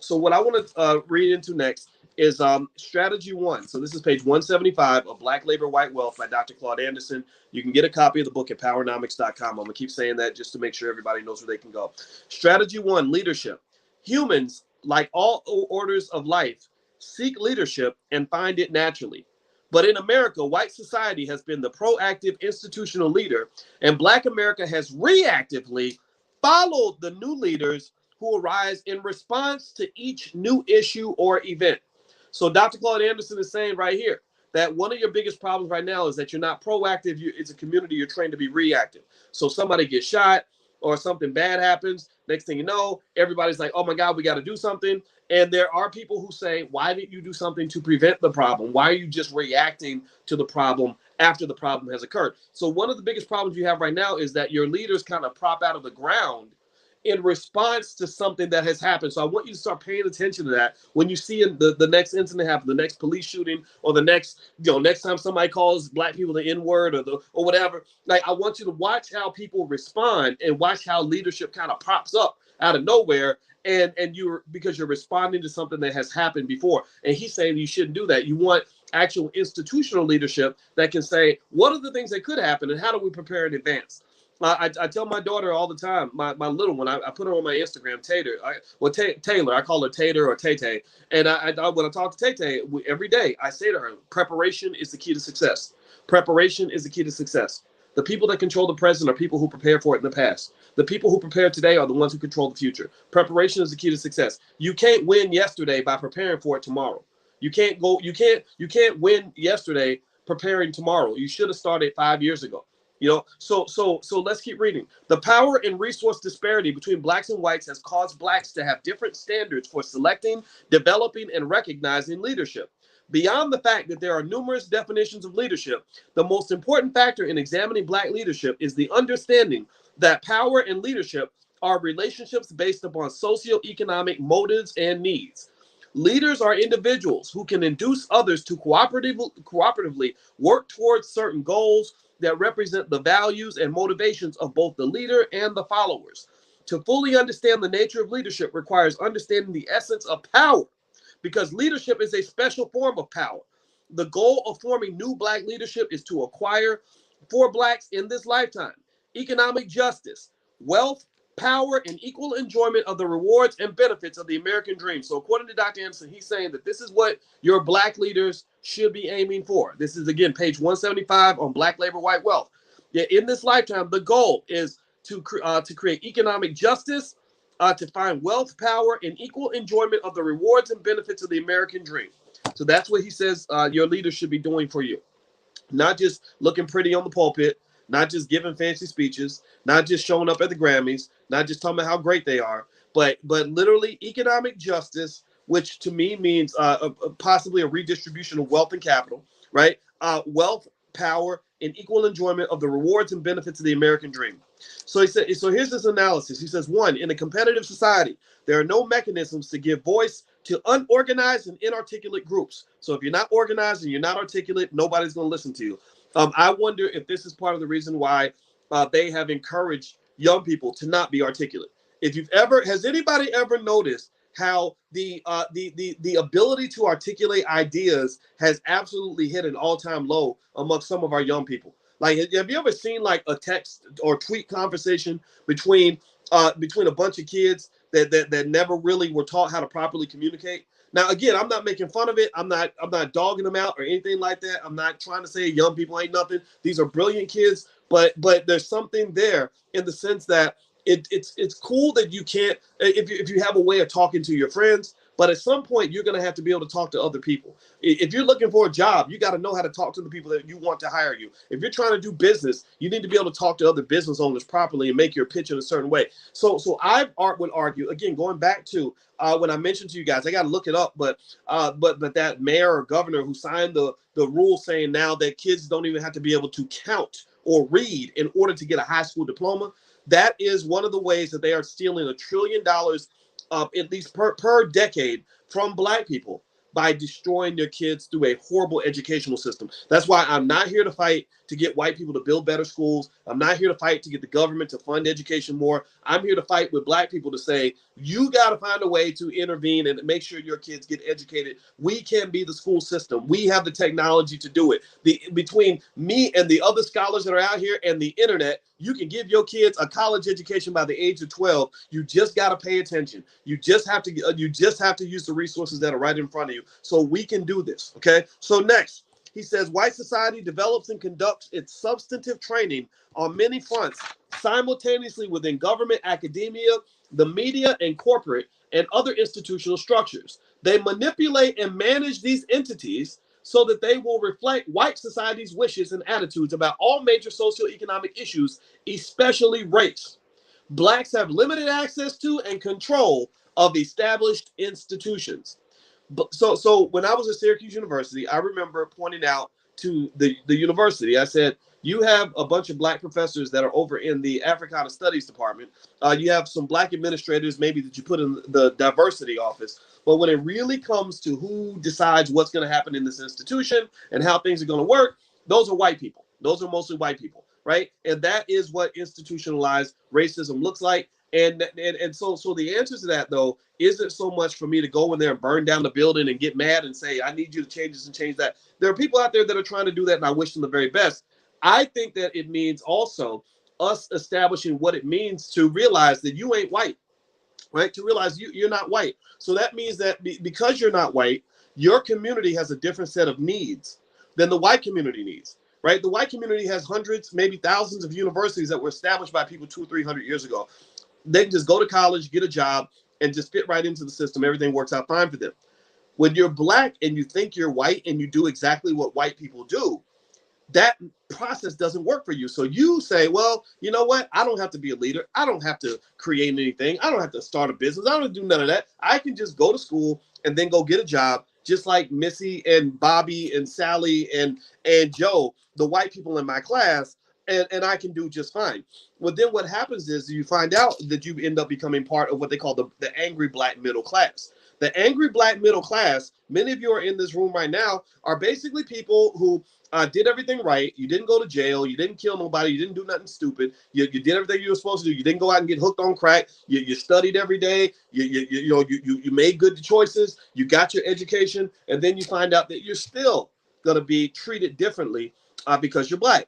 So what I want to read into next is strategy one. So this is page 175 of Black Labor, White Wealth by Dr. Claud Anderson. You can get a copy of the book at powernomics.com. I'm going to keep saying that just to make sure everybody knows where they can go. Strategy one, leadership. Humans, like all orders of life, seek leadership and find it naturally. But in America, white society has been the proactive institutional leader, and Black America has reactively followed the new leaders who arise in response to each new issue or event. So Dr. Claud Anderson is saying right here that one of your biggest problems right now is that you're not proactive. It's a community, you're trained to be reactive. So somebody gets shot or something bad happens. Next thing you know, everybody's like, oh my God, we got to do something. And there are people who say, why didn't you do something to prevent the problem? Why are you just reacting to the problem after the problem has occurred? So one of the biggest problems you have right now is that your leaders kind of prop out of the ground in response to something that has happened. So I want you to start paying attention to that when you see the next incident happen, the next police shooting, or the next, next time somebody calls Black people the N-word or whatever. Like, I want you to watch how people respond and watch how leadership kind of pops up out of nowhere. And you're, because you're responding to something that has happened before. And he's saying you shouldn't do that. You want actual institutional leadership that can say, what are the things that could happen and how do we prepare in advance? I tell my daughter all the time, my little one, I put her on my Instagram, Taylor, I call her Tater or Tay-Tay. And I when I talk to Tay-Tay every day, I say to her, preparation is the key to success. Preparation is the key to success. The people that control the present are people who prepare for it in the past. The people who prepare today are the ones who control the future. Preparation is the key to success. You can't win yesterday by preparing for it tomorrow. You can't win yesterday preparing tomorrow. You should have started 5 years ago. So let's keep reading. The power and resource disparity between Blacks and whites has caused Blacks to have different standards for selecting, developing, and recognizing leadership. Beyond the fact that there are numerous definitions of leadership, the most important factor in examining Black leadership is the understanding that power and leadership are relationships based upon socioeconomic motives and needs. Leaders are individuals who can induce others to cooperatively work towards certain goals that represent the values and motivations of both the leader and the followers. To fully understand the nature of leadership requires understanding the essence of power, because leadership is a special form of power. The goal of forming new Black leadership is to acquire, for Blacks in this lifetime, economic justice, wealth, power, and equal enjoyment of the rewards and benefits of the American dream. So according to Dr. Anderson, he's saying that this is what your Black leaders should be aiming for. This is, again, page 175 on Black Labor, White Wealth. Yeah, in this lifetime, the goal is to create economic justice, to find wealth, power, and equal enjoyment of the rewards and benefits of the American dream. So that's what he says your leaders should be doing for you. Not just looking pretty on the pulpit, not just giving fancy speeches, not just showing up at the Grammys, not just talking about how great they are, but literally economic justice, which to me means possibly a redistribution of wealth and capital, right? Wealth, power, and equal enjoyment of the rewards and benefits of the American dream. So he said. So here's this analysis. He says, one, in a competitive society, there are no mechanisms to give voice to unorganized and inarticulate groups. So if you're not organized and you're not articulate, nobody's going to listen to you. I wonder if this is part of the reason why they have encouraged young people to not be articulate. Has anybody ever noticed how the ability to articulate ideas has absolutely hit an all-time low among some of our young people? Like, have you ever seen like a text or tweet conversation between a bunch of kids that never really were taught how to properly communicate? Now, again, I'm not making fun of it. I'm not dogging them out or anything like that. I'm not trying to say young people ain't nothing. These are brilliant kids, but there's something there in the sense that it's cool that you can't, if you have a way of talking to your friends, but at some point you're going to have to be able to talk to other people. If you're looking for a job, you got to know how to talk to the people that you want to hire you. If you're trying to do business, you need to be able to talk to other business owners properly and make your pitch in a certain way. So I would argue, again, going back to when I mentioned to you guys, I got to look it up, but that mayor or governor who signed the rule saying now that kids don't even have to be able to count or read in order to get a high school diploma, that is one of the ways that they are stealing $1 trillion at least per decade from Black people by destroying their kids through a horrible educational system. That's why I'm not here to fight to get white people to build better schools. I'm not here to fight to get the government to fund education more. I'm here to fight with black people to say, you got to find a way to intervene and make sure your kids get educated. We can be the school system. We have the technology to do it. Between me and the other scholars that are out here and the internet, you can give your kids a college education by the age of 12. You just got to pay attention. You just have to use the resources that are right in front of you. So we can do this. Okay. So next, he says, white society develops and conducts its substantive training on many fronts simultaneously within government, academia, the media, and corporate and other institutional structures. They manipulate and manage these entities so that they will reflect white society's wishes and attitudes about all major socioeconomic issues, especially race. Blacks have limited access to and control of established institutions. But so when I was at Syracuse University, I remember pointing out to the university, I said, you have a bunch of black professors that are over in the Africana Studies department. You have some black administrators maybe that you put in the diversity office. But when it really comes to who decides what's going to happen in this institution and how things are going to work, those are white people. Those are mostly white people, right? And that is what institutionalized racism looks like. And so the answer to that, though, isn't so much for me to go in there and burn down the building and get mad and say, I need you to change this and change that. There are people out there that are trying to do that, and I wish them the very best. I think that it means also us establishing what it means to realize that you ain't white, right? To realize you're not white. So that means that because you're not white, your community has a different set of needs than the white community needs, right? The white community has hundreds, maybe thousands of universities that were established by people 200 or 300 years ago. They can just go to college, get a job, and just fit right into the system. Everything works out fine for them. When you're black and you think you're white and you do exactly what white people do, that process doesn't work for you. So you say, well, you know what? I don't have to be a leader. I don't have to create anything. I don't have to start a business. I don't have to do none of that. I can just go to school and then go get a job, just like Missy and Bobby and Sally and Joe, the white people in my class, and I can do just fine. Well, then what happens is you find out that you end up becoming part of what they call the angry black middle class. The angry black middle class, many of you are in this room right now, are basically people who did everything right. You didn't go to jail. You didn't kill nobody. You didn't do nothing stupid. You did everything you were supposed to do. You didn't go out and get hooked on crack. You studied every day. You made good choices. You got your education, and then you find out that you're still gonna be treated differently because you're black,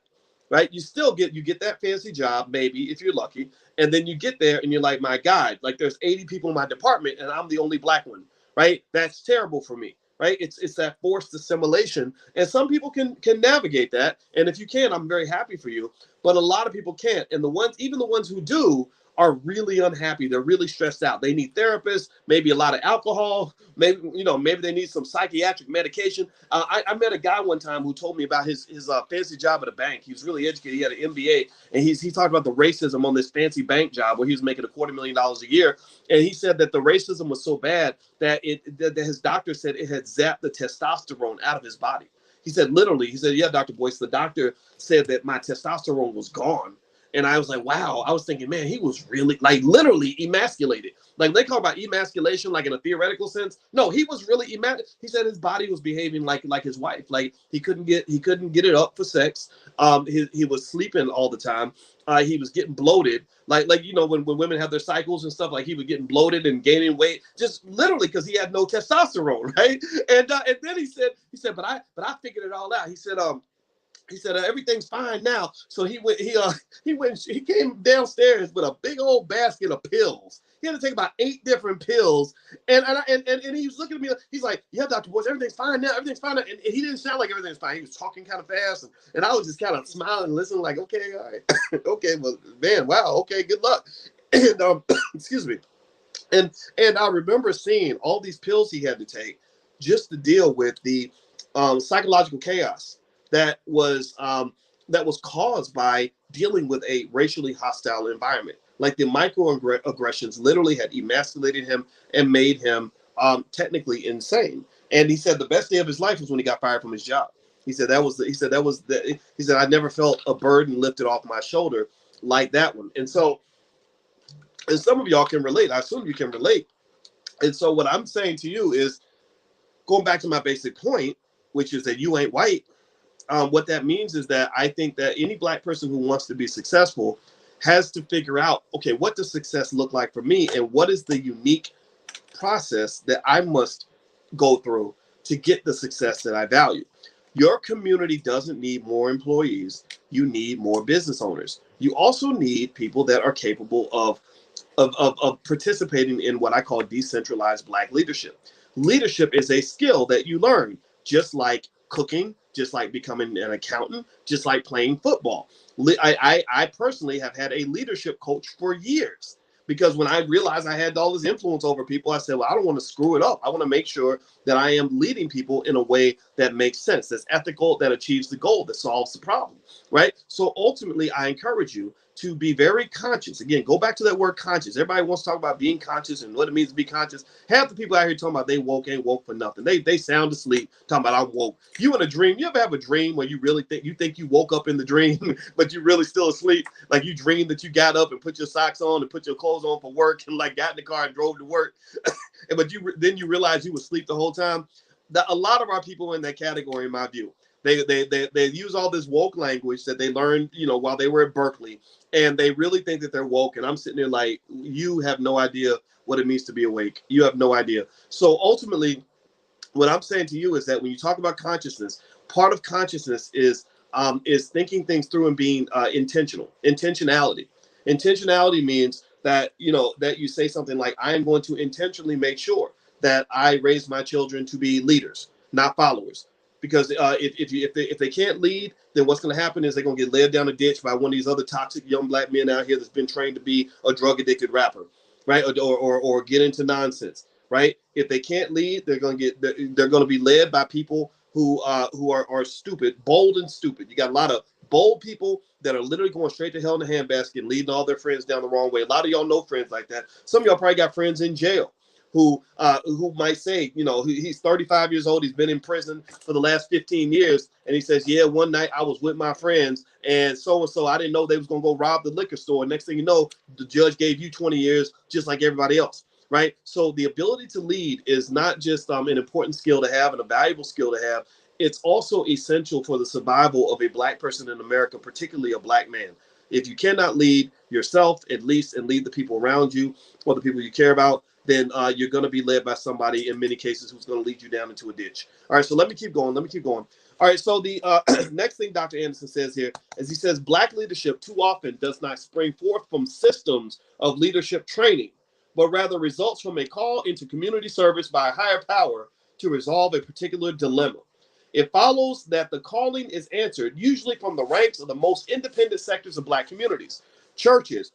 right? You get that fancy job, maybe if you're lucky, and then you get there and you're like, my God, like there's 80 people in my department and I'm the only black one, right? That's terrible for me. Right? It's that forced assimilation. And some people can navigate that. And if you can, I'm very happy for you. But a lot of people can't. And even the ones who do are really unhappy. They're really stressed out. They need therapists, maybe a lot of alcohol, maybe they need some psychiatric medication. I met a guy one time who told me about his fancy job at a bank. He was really educated. He had an MBA, and he talked about the racism on this fancy bank job where he was making $250,000 a year. And he said that the racism was so bad that that his doctor said it had zapped the testosterone out of his body. He said, literally, yeah, Dr. Boyce, the doctor said that my testosterone was gone. And I was like, wow. I was thinking, man, he was really, like, literally emasculated. Like, they talk about emasculation, like in a theoretical sense. No, he was really He said his body was behaving like his wife. Like he couldn't get it up for sex. He was sleeping all the time. He was getting bloated. Like when women have their cycles and stuff, like he was getting bloated and gaining weight, just literally because he had no testosterone, right? And then he said, but I figured it all out. He said everything's fine now. So he came downstairs with a big old basket of pills. He had to take about 8 different pills, and he was looking at me. He's like, "Yeah, Dr. Boyce, everything's fine now. Everything's fine." And he didn't sound like everything's fine. He was talking kind of fast, and I was just kind of smiling and listening, like, "Okay, all right, okay, well, man, wow, okay, good luck." And excuse me, and I remember seeing all these pills he had to take just to deal with the psychological chaos that was caused by dealing with a racially hostile environment. Like the microaggressions literally had emasculated him and made him technically insane. And he said the best day of his life was when he got fired from his job. He said I never felt a burden lifted off my shoulder like that one. And so, and some of y'all can relate. I assume you can relate. And so what I'm saying to you is, going back to my basic point, which is that you ain't white. What that means is that I think that any black person who wants to be successful has to figure out, okay, what does success look like for me, and what is the unique process that I must go through to get the success that I value. Your community doesn't need more employees. You need more business owners. You also need people that are capable of participating in what I call decentralized black leadership. Leadership is a skill that you learn, just like cooking, just like becoming an accountant, just like playing football. I personally have had a leadership coach for years, because when I realized I had all this influence over people, I said, well, I don't want to screw it up. I want to make sure that I am leading people in a way that makes sense, that's ethical, that achieves the goal, that solves the problem, right? So ultimately, I encourage you to be very conscious. Again, go back to that word conscious. Everybody wants to talk about being conscious and what it means to be conscious. Half the people out here talking about they woke ain't woke for nothing. They sound asleep talking about I'm woke. You in a dream? You ever have a dream where you really think you woke up in the dream, but you really still asleep? Like you dreamed that you got up and put your socks on and put your clothes on for work and like got in the car and drove to work, but then you realize you were asleep the whole time. A lot of our people in that category, in my view. They use all this woke language that they learned, while they were at Berkeley, and they really think that they're woke. And I'm sitting there like, you have no idea what it means to be awake. You have no idea. So ultimately, what I'm saying to you is that when you talk about consciousness, part of consciousness is thinking things through and being intentional. Intentionality means that that you say something like, I am going to intentionally make sure that I raise my children to be leaders, not followers. Because if they can't lead, then what's going to happen is they're going to get led down a ditch by one of these other toxic young black men out here that's been trained to be a drug addicted rapper, right? Or get into nonsense, right? If they can't lead, they're going to be led by people who are stupid, bold and stupid. You got a lot of bold people that are literally going straight to hell in the handbasket, leading all their friends down the wrong way. A lot of y'all know friends like that. Some of y'all probably got friends in jail who might say, he's 35 years old, he's been in prison for the last 15 years, and he says, yeah, one night I was with my friends, and so I didn't know they was going to go rob the liquor store. Next thing you know, the judge gave you 20 years, just like everybody else, right? So the ability to lead is not just an important skill to have and a valuable skill to have. It's also essential for the survival of a black person in America, particularly a black man. If you cannot lead yourself, at least, and lead the people around you or the people you care about, then you're going to be led by somebody, in many cases, who's going to lead you down into a ditch. All right, so let me keep going. All right, so the next thing Dr. Anderson says here is he says, black leadership too often does not spring forth from systems of leadership training, but rather results from a call into community service by a higher power to resolve a particular dilemma. It follows that the calling is answered usually from the ranks of the most independent sectors of black communities, churches,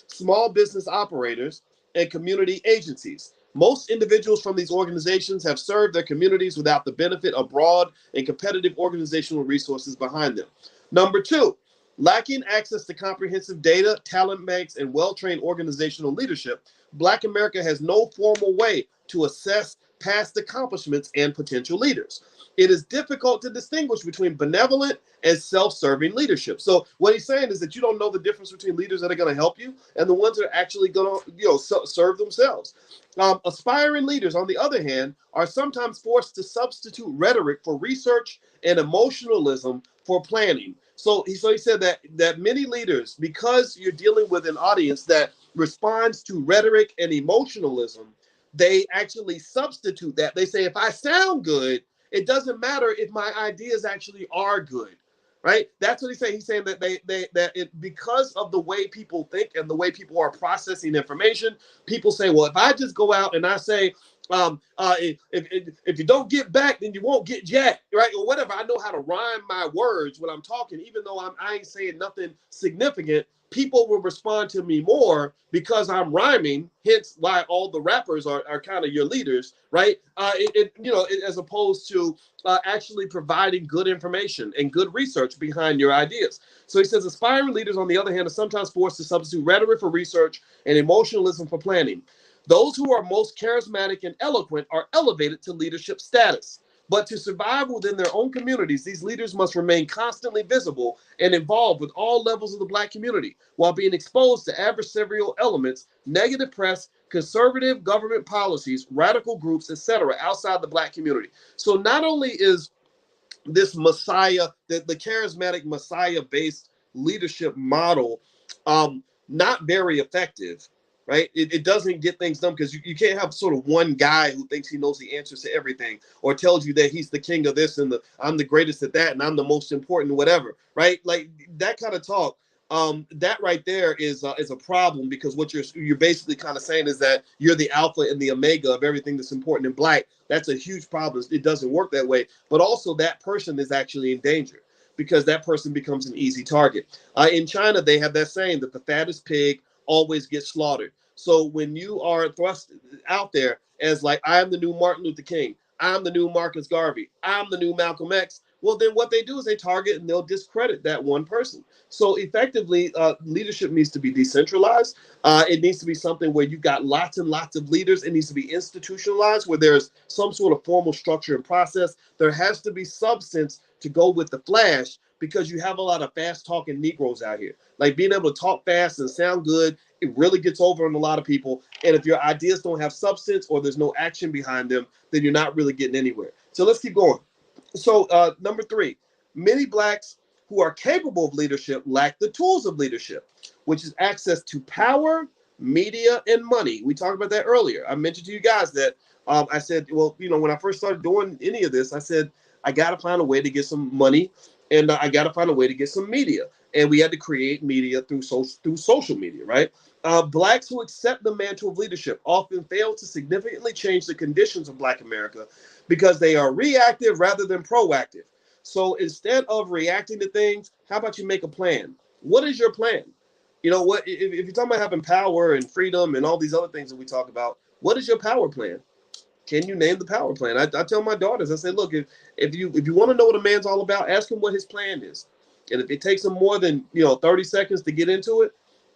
small business operators, and community agencies. Most individuals from these organizations have served their communities without the benefit of broad and competitive organizational resources behind them. Number two, lacking access to comprehensive data, talent banks, and well-trained organizational leadership, Black America has no formal way to assess past accomplishments and potential leaders. It is difficult to distinguish between benevolent and self-serving leadership. So what he's saying is that you don't know the difference between leaders that are going to help you and the ones that are actually going to serve themselves. Aspiring leaders, on the other hand, are sometimes forced to substitute rhetoric for research and emotionalism for planning. So he said that many leaders, because you're dealing with an audience that responds to rhetoric and emotionalism, they actually substitute that. They say, if I sound good, it doesn't matter if my ideas actually are good, right? That's what he's saying. He's saying that because of the way people think and the way people are processing information, people say, well, if I just go out and I say, if you don't get back, then you won't get jack, right? Or whatever. I know how to rhyme my words when I'm talking, even though I ain't saying nothing significant. People will respond to me more because I'm rhyming, hence why all the rappers are kind of your leaders, right? As opposed to actually providing good information and good research behind your ideas. So he says, aspiring leaders, on the other hand, are sometimes forced to substitute rhetoric for research and emotionalism for planning. Those who are most charismatic and eloquent are elevated to leadership status. But to survive within their own communities, these leaders must remain constantly visible and involved with all levels of the Black community while being exposed to adversarial elements, negative press, conservative government policies, radical groups, etc., outside the Black community. So not only is this Messiah, the charismatic Messiah-based leadership model, not very effective, right? It doesn't get things done because you can't have sort of one guy who thinks he knows the answers to everything or tells you that he's the king of this and I'm the greatest at that and I'm the most important, whatever, right? Like that kind of talk. That right there is a problem because what you're basically kind of saying is that you're the alpha and the omega of everything that's important in Black. That's a huge problem. It doesn't work that way. But also that person is actually in danger because that person becomes an easy target. In China, they have that saying that the fattest pig always gets slaughtered. So when you are thrust out there as like, I'm the new Martin Luther King, I'm the new Marcus Garvey, I'm the new Malcolm X, well, then what they do is they target and they'll discredit that one person. So effectively, leadership needs to be decentralized. It needs to be something where you've got lots and lots of leaders. It needs to be institutionalized where there's some sort of formal structure and process. There has to be substance to go with the flash because you have a lot of fast talking Negroes out here. Like being able to talk fast and sound good, it really gets over on a lot of people. And if your ideas don't have substance or there's no action behind them, then you're not really getting anywhere. So let's keep going. So number 3, many Blacks who are capable of leadership lack the tools of leadership, which is access to power, media, and money. We talked about that earlier. I mentioned to you guys that I said, well, when I first started doing any of this, I said, I got to find a way to get some money and I got to find a way to get some media. And we had to create media through social media, right? Blacks who accept the mantle of leadership often fail to significantly change the conditions of Black America because they are reactive rather than proactive. So instead of reacting to things, how about you make a plan? What is your plan? You know what? If you're talking about having power and freedom and all these other things that we talk about, what is your power plan? Can you name the power plan? I tell my daughters, I say, look, if you want to know what a man's all about, ask him what his plan is. And if it takes him more than 30 seconds to get into it,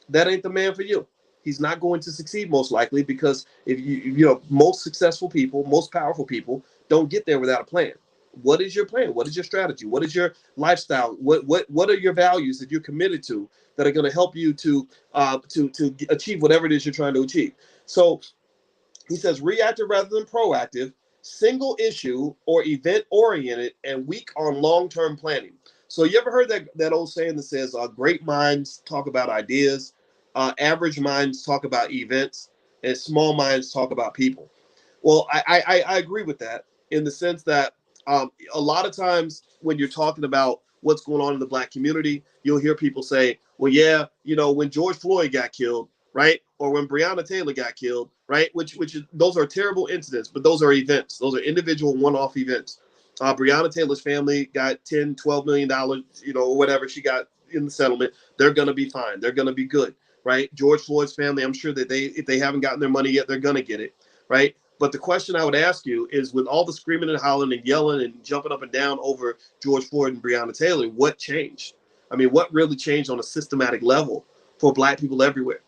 that ain't the man for you. He's not going to succeed most likely because if most successful people, most powerful people don't get there without a plan. What is your plan? What is your strategy? What is your lifestyle? What are your values that you're committed to that are going to help you to achieve whatever it is you're trying to achieve? So he says reactive rather than proactive, single issue or event oriented, and weak on long-term planning. So you ever heard that old saying that says great minds talk about ideas, average minds talk about events, and small minds talk about people? Well, I agree with that in the sense that a lot of times when you're talking about what's going on in the Black community, you'll hear people say, well, yeah, when George Floyd got killed, right? Or when Breonna Taylor got killed, right? Which is, those are terrible incidents, but those are events. Those are individual one-off events. Breonna Taylor's family got $10-12 million, or whatever she got in the settlement. They're going to be fine. They're going to be good, right? George Floyd's family, I'm sure that if they haven't gotten their money yet, they're going to get it, right? But the question I would ask you is, with all the screaming and hollering and yelling and jumping up and down over George Floyd and Breonna Taylor, what changed? I mean, what really changed on a systematic level for Black people everywhere?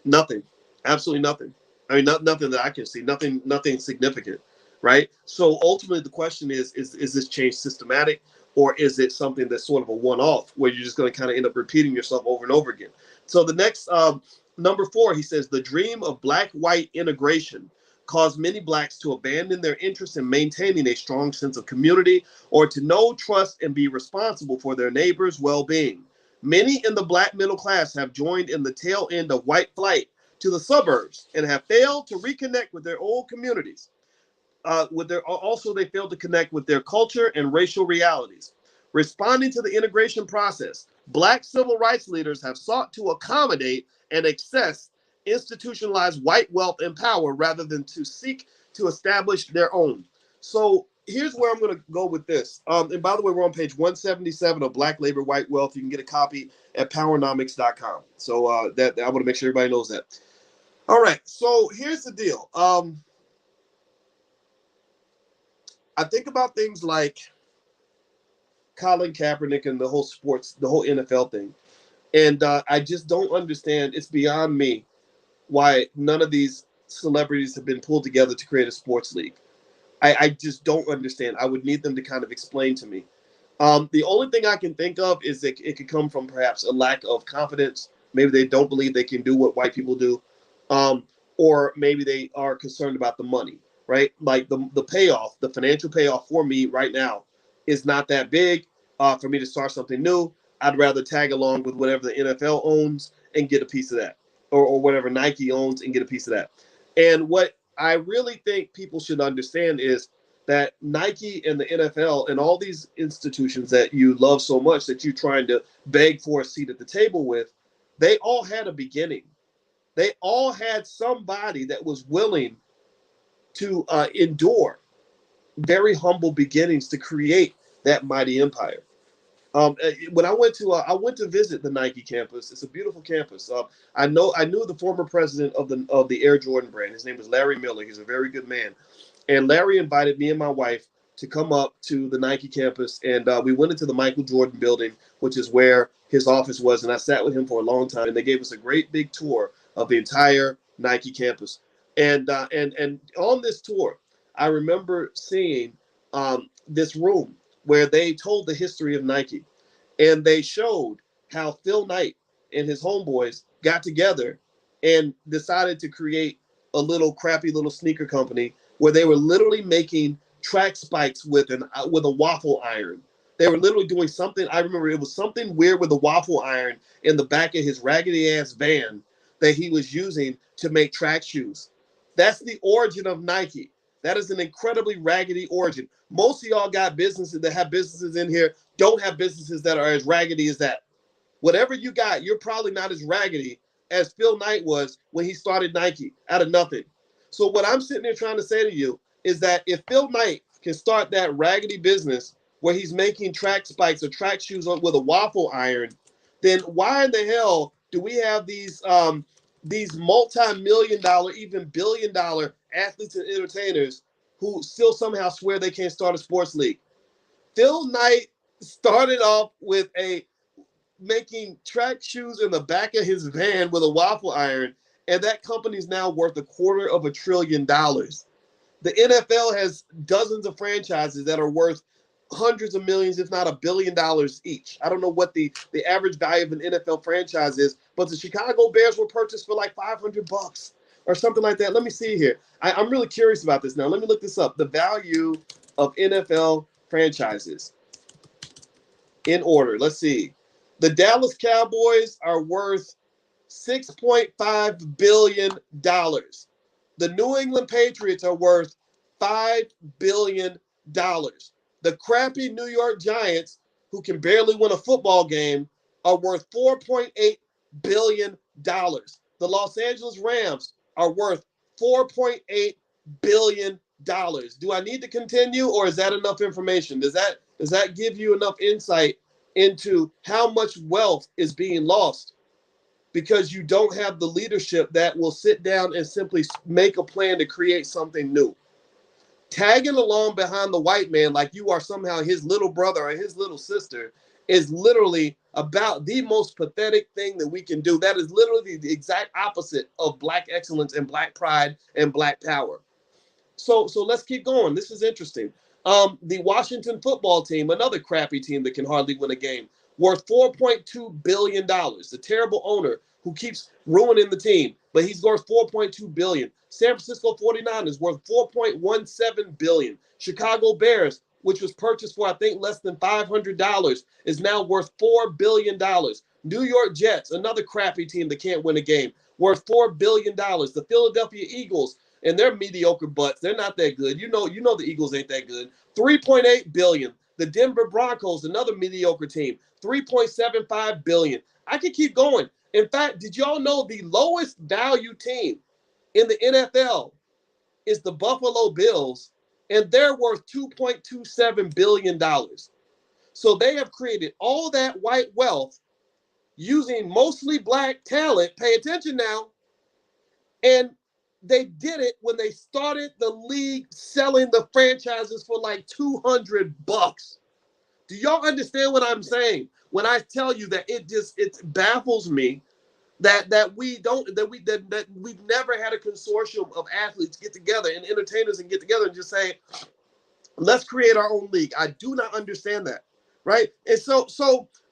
Nothing. Absolutely nothing. I mean, nothing that I can see. Nothing significant, right? So ultimately, the question is this change systematic, or is it something that's sort of a one-off where you're just going to kind of end up repeating yourself over and over again? So the next, number 4, he says, the dream of Black-white integration caused many Blacks to abandon their interest in maintaining a strong sense of community or to know, trust, and be responsible for their neighbors' well-being. Many in the Black middle class have joined in the tail end of white flight to the suburbs and have failed to reconnect with their old communities. They failed to connect with their culture and racial realities. Responding to the integration process, Black civil rights leaders have sought to accommodate and access institutionalized white wealth and power rather than to seek to establish their own. So here's where I'm going to go with this. And by the way, we're on page 177 of Black Labor, White Wealth. You can get a copy at Powernomics.com. So that I want to make sure everybody knows that. All right. So here's the deal. I think about things like Colin Kaepernick and the whole NFL thing. And I just don't understand. It's beyond me. Why none of these celebrities have been pulled together to create a sports league. I just don't understand. I would need them to kind of explain to me. The only thing I can think of is that it could come from perhaps a lack of confidence. Maybe they don't believe they can do what white people do, um, or maybe they are concerned about the money, right? Like the payoff, the financial payoff for me right now is not that big for me to start something new. I'd rather tag along with whatever the NFL owns and get a piece of that, or whatever Nike owns and get a piece of that. And what I really think people should understand is that Nike and the NFL and all these institutions that you love so much that you're trying to beg for a seat at the table with, they all had a beginning. They all had somebody that was willing to endure very humble beginnings to create that mighty empire. When I went to visit the Nike campus. It's a beautiful campus. I knew the former president of the Air Jordan brand. His name was Larry Miller. He's a very good man. And Larry invited me and my wife to come up to the Nike campus, and we went into the Michael Jordan building, which is where his office was. And I sat with him for a long time, and they gave us a great big tour of the entire Nike campus. And on this tour, I remember seeing this room where they told the history of Nike, and they showed how Phil Knight and his homeboys got together and decided to create a little crappy little sneaker company where they were literally making track spikes with a waffle iron. They were literally doing something. I remember it was something weird with a waffle iron in the back of his raggedy ass van that he was using to make track shoes. That's the origin of Nike. That is an incredibly raggedy origin. Most of y'all got businesses that have businesses in here, don't have businesses that are as raggedy as that. Whatever you got, you're probably not as raggedy as Phil Knight was when he started Nike out of nothing. So what I'm sitting there trying to say to you is that if Phil Knight can start that raggedy business where he's making track spikes or track shoes with a waffle iron, then why in the hell do we have these multi-million-dollar, even billion-dollar athletes and entertainers who still somehow swear they can't start a sports league? Phil Knight started off with making track shoes in the back of his van with a waffle iron, and that company's now worth $250 billion. The NFL has dozens of franchises that are worth hundreds of millions, if not $1 billion each. I don't know what the average value of an NFL franchise is, but the Chicago Bears were purchased for like $500 or something like that. Let me see here. I'm really curious about this now. Let me look this up. The value of NFL franchises in order. Let's see. The Dallas Cowboys are worth $6.5 billion. The New England Patriots are worth $5 billion. The crappy New York Giants, who can barely win a football game, are worth $4.8 billion. The Los Angeles Rams are worth $4.8 billion. Do I need to continue, or is that enough information? Does that give you enough insight into how much wealth is being lost because you don't have the leadership that will sit down and simply make a plan to create something new? Tagging along behind the white man like you are somehow his little brother or his little sister is literally about the most pathetic thing that we can do. That is literally the exact opposite of black excellence and black pride and black power. So let's keep going. This is interesting. The Washington football team, another crappy team that can hardly win a game, worth $4.2 billion. The terrible owner who keeps ruining the team, but he's worth $4.2 billion. San Francisco 49ers worth $4.17 billion. Chicago Bears, which was purchased for, I think, less than $500, is now worth $4 billion. New York Jets, another crappy team that can't win a game, worth $4 billion. The Philadelphia Eagles, and they're mediocre butts. They're not that good. You know the Eagles ain't that good. $3.8 billion. The Denver Broncos, another mediocre team, $3.75 billion. I could keep going. In fact, did y'all know the lowest value team in the NFL is the Buffalo Bills, and they're worth $2.27 billion. So they have created all that white wealth using mostly black talent. Pay attention now. And they did it when they started the league selling the franchises for like $200. Do y'all understand what I'm saying when I tell you that it baffles me that we've never had a consortium of athletes get together and entertainers and get together and just say, let's create our own league. I do not understand that, right? And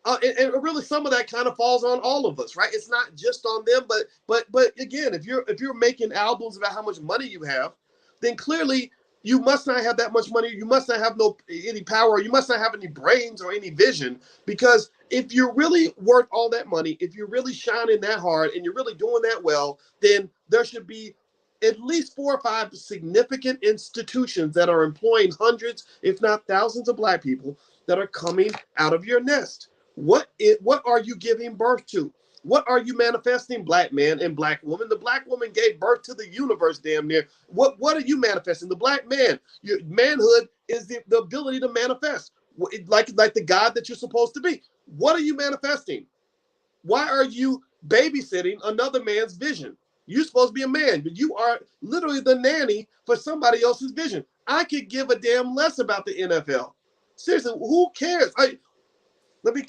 and really some of that kind of falls on all of us, right? It's not just on them, but again, if you're making albums about how much money you have, then clearly you must not have that much money. You must not have any power. You must not have any brains or any vision, because if you're really worth all that money, if you're really shining that hard and you're really doing that well, then there should be at least 4 or 5 significant institutions that are employing hundreds, if not thousands, of Black people that are coming out of your nest. What are you giving birth to? What are you manifesting, Black man and Black woman? The Black woman gave birth to the universe, damn near. What are you manifesting? The Black man, your manhood is the ability to manifest, like the God that you're supposed to be. What are you manifesting? Why are you babysitting another man's vision? You're supposed to be a man, but you are literally the nanny for somebody else's vision. I could give a damn less about the NFL. Seriously, who cares? Let me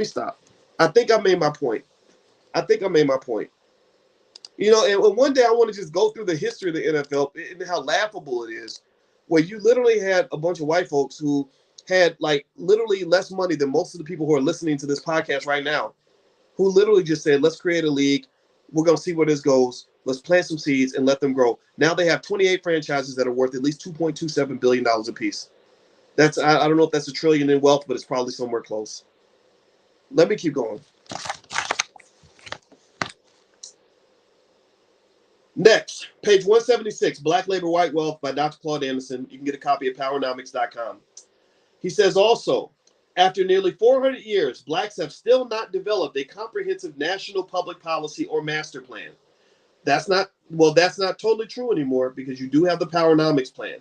stop. I think I made my point. You know, and one day I want to just go through the history of the NFL and how laughable it is, where you literally had a bunch of white folks who had like literally less money than most of the people who are listening to this podcast right now, who literally just said, let's create a league. We're going to see where this goes. Let's plant some seeds and let them grow. Now they have 28 franchises that are worth at least $2.27 billion a piece. That's I don't know if that's $1 trillion in wealth, but it's probably somewhere close. Let me keep going. Next, page 176, Black Labor, White Wealth by Dr. Claud Anderson. You can get a copy at Powernomics.com. He says also, after nearly 400 years, Blacks have still not developed a comprehensive national public policy or master plan. That's not totally true anymore, because you do have the Powernomics plan.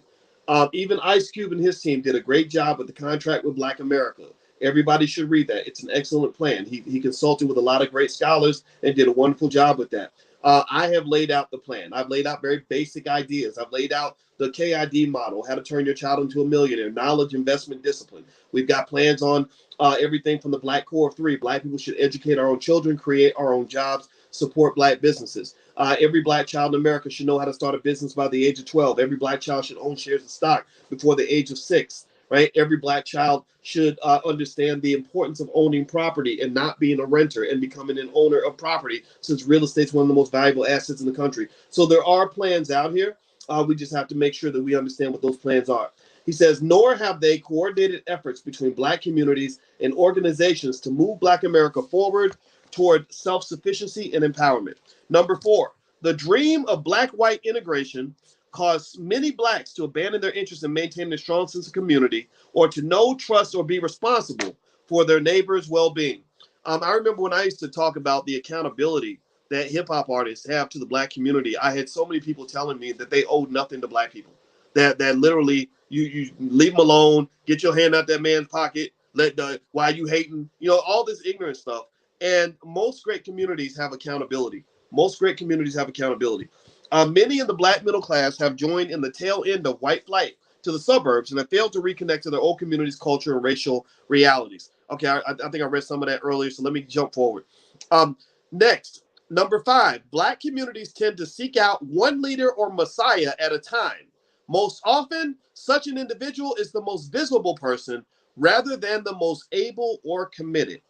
Even Ice Cube and his team did a great job with the contract with Black America. Everybody should read that. It's an excellent plan. He consulted with a lot of great scholars and did a wonderful job with that. I have laid out the plan. I've laid out very basic ideas. I've laid out the KID model, how to turn your child into a millionaire, knowledge, investment, discipline. We've got plans on everything from the Black Core of 3. Black people should educate our own children, create our own jobs, support Black businesses. Every Black child in America should know how to start a business by the age of 12. Every Black child should own shares of stock before the age of 6. Right? Every Black child should understand the importance of owning property and not being a renter and becoming an owner of property, since real estate is one of the most valuable assets in the country. So there are plans out here. We just have to make sure that we understand what those plans are. He says, nor have they coordinated efforts between Black communities and organizations to move Black America forward toward self-sufficiency and empowerment. Number 4, the dream of Black-white integration caused many Blacks to abandon their interest in maintaining a strong sense of community, or to know, trust, or be responsible for their neighbors' well-being. I remember when I used to talk about the accountability that hip-hop artists have to the Black community, I had so many people telling me that they owed nothing to Black people. That literally you leave them alone, get your hand out that man's pocket, why you hating, all this ignorant stuff. And most great communities have accountability. Many in the Black middle class have joined in the tail end of white flight to the suburbs and have failed to reconnect to their old community's culture and racial realities. Okay, I think I read some of that earlier, so let me jump forward. Next, number 5, Black communities tend to seek out one leader or messiah at a time. Most often, such an individual is the most visible person rather than the most able or committed.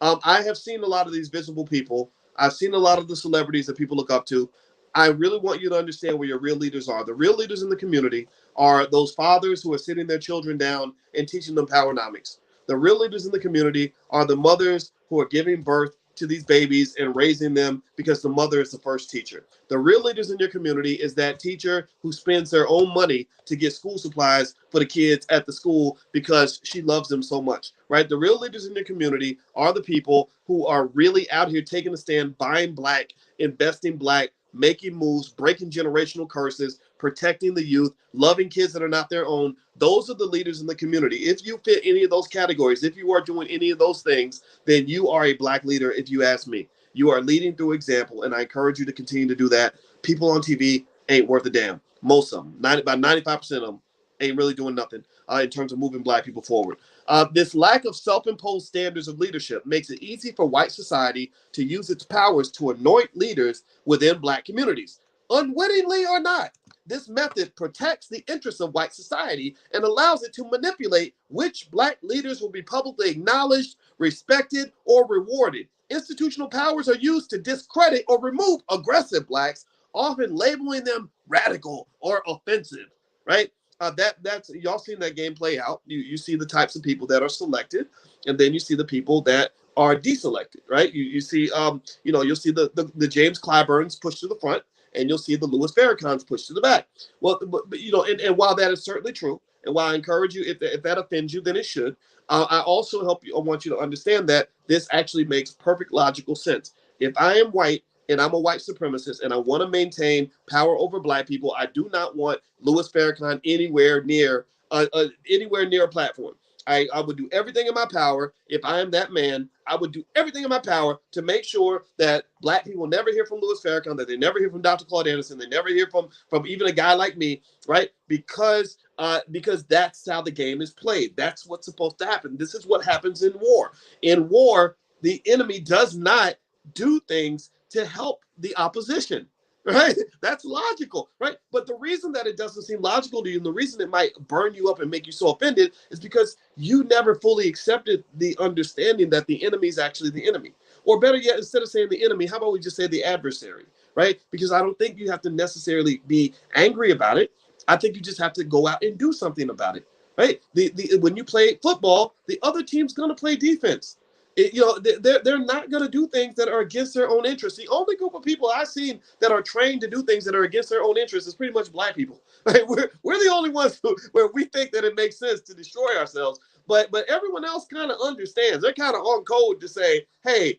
I have seen a lot of these visible people. I've seen a lot of the celebrities that people look up to. I really want you to understand where your real leaders are. The real leaders in the community are those fathers who are sitting their children down and teaching them Powernomics. The real leaders in the community are the mothers who are giving birth to these babies and raising them, because the mother is the first teacher. The real leaders in your community is that teacher who spends their own money to get school supplies for the kids at the school because she loves them so much, right? The real leaders in your community are the people who are really out here taking a stand, buying Black, investing Black, making moves, breaking generational curses, protecting the youth, loving kids that are not their own. Those are the leaders in the community. If you fit any of those categories, if you are doing any of those things, then you are a Black leader, if you ask me. You are leading through example, and I encourage you to continue to do that. People on TV ain't worth a damn. Most of them, about 95% of them, ain't really doing nothing in terms of moving Black people forward. This lack of self-imposed standards of leadership makes it easy for white society to use its powers to anoint leaders within Black communities. Unwittingly or not, this method protects the interests of white society and allows it to manipulate which Black leaders will be publicly acknowledged, respected, or rewarded. Institutional powers are used to discredit or remove aggressive Blacks, often labeling them radical or offensive, right? That's y'all seen that game play out. You see the types of people that are selected, and then you see the people that are deselected, right? You see you'll see the James Clyburns pushed to the front, and you'll see the Louis Farrakhan's pushed to the back. Well, but and while that is certainly true, and while I encourage you, if that offends you, then it should. I also I want you to understand that this actually makes perfect logical sense. If I am white and I'm a white supremacist and I want to maintain power over Black people, I do not want Louis Farrakhan anywhere near a platform. I would do everything in my power. If I am that man, I would do everything in my power to make sure that Black people never hear from Louis Farrakhan, that they never hear from Dr. Claud Anderson, they never hear from even a guy like me, right? Because that's how the game is played. That's what's supposed to happen. This is what happens in war. In war, the enemy does not do things to help the opposition. Right? That's logical, right? But the reason that it doesn't seem logical to you, and the reason it might burn you up and make you so offended, is because you never fully accepted the understanding that the enemy is actually the enemy. Or better yet, instead of saying the enemy, how about we just say the adversary, right? Because I don't think you have to necessarily be angry about it. I think you just have to go out and do something about it, right? When you play football, the other team's going to play defense. They're not going to do things that are against their own interests. The only group of people I've seen that are trained to do things that are against their own interests is pretty much Black people. Right? We're the only ones where we think that it makes sense to destroy ourselves. But everyone else kind of understands. They're kind of on code to say, hey,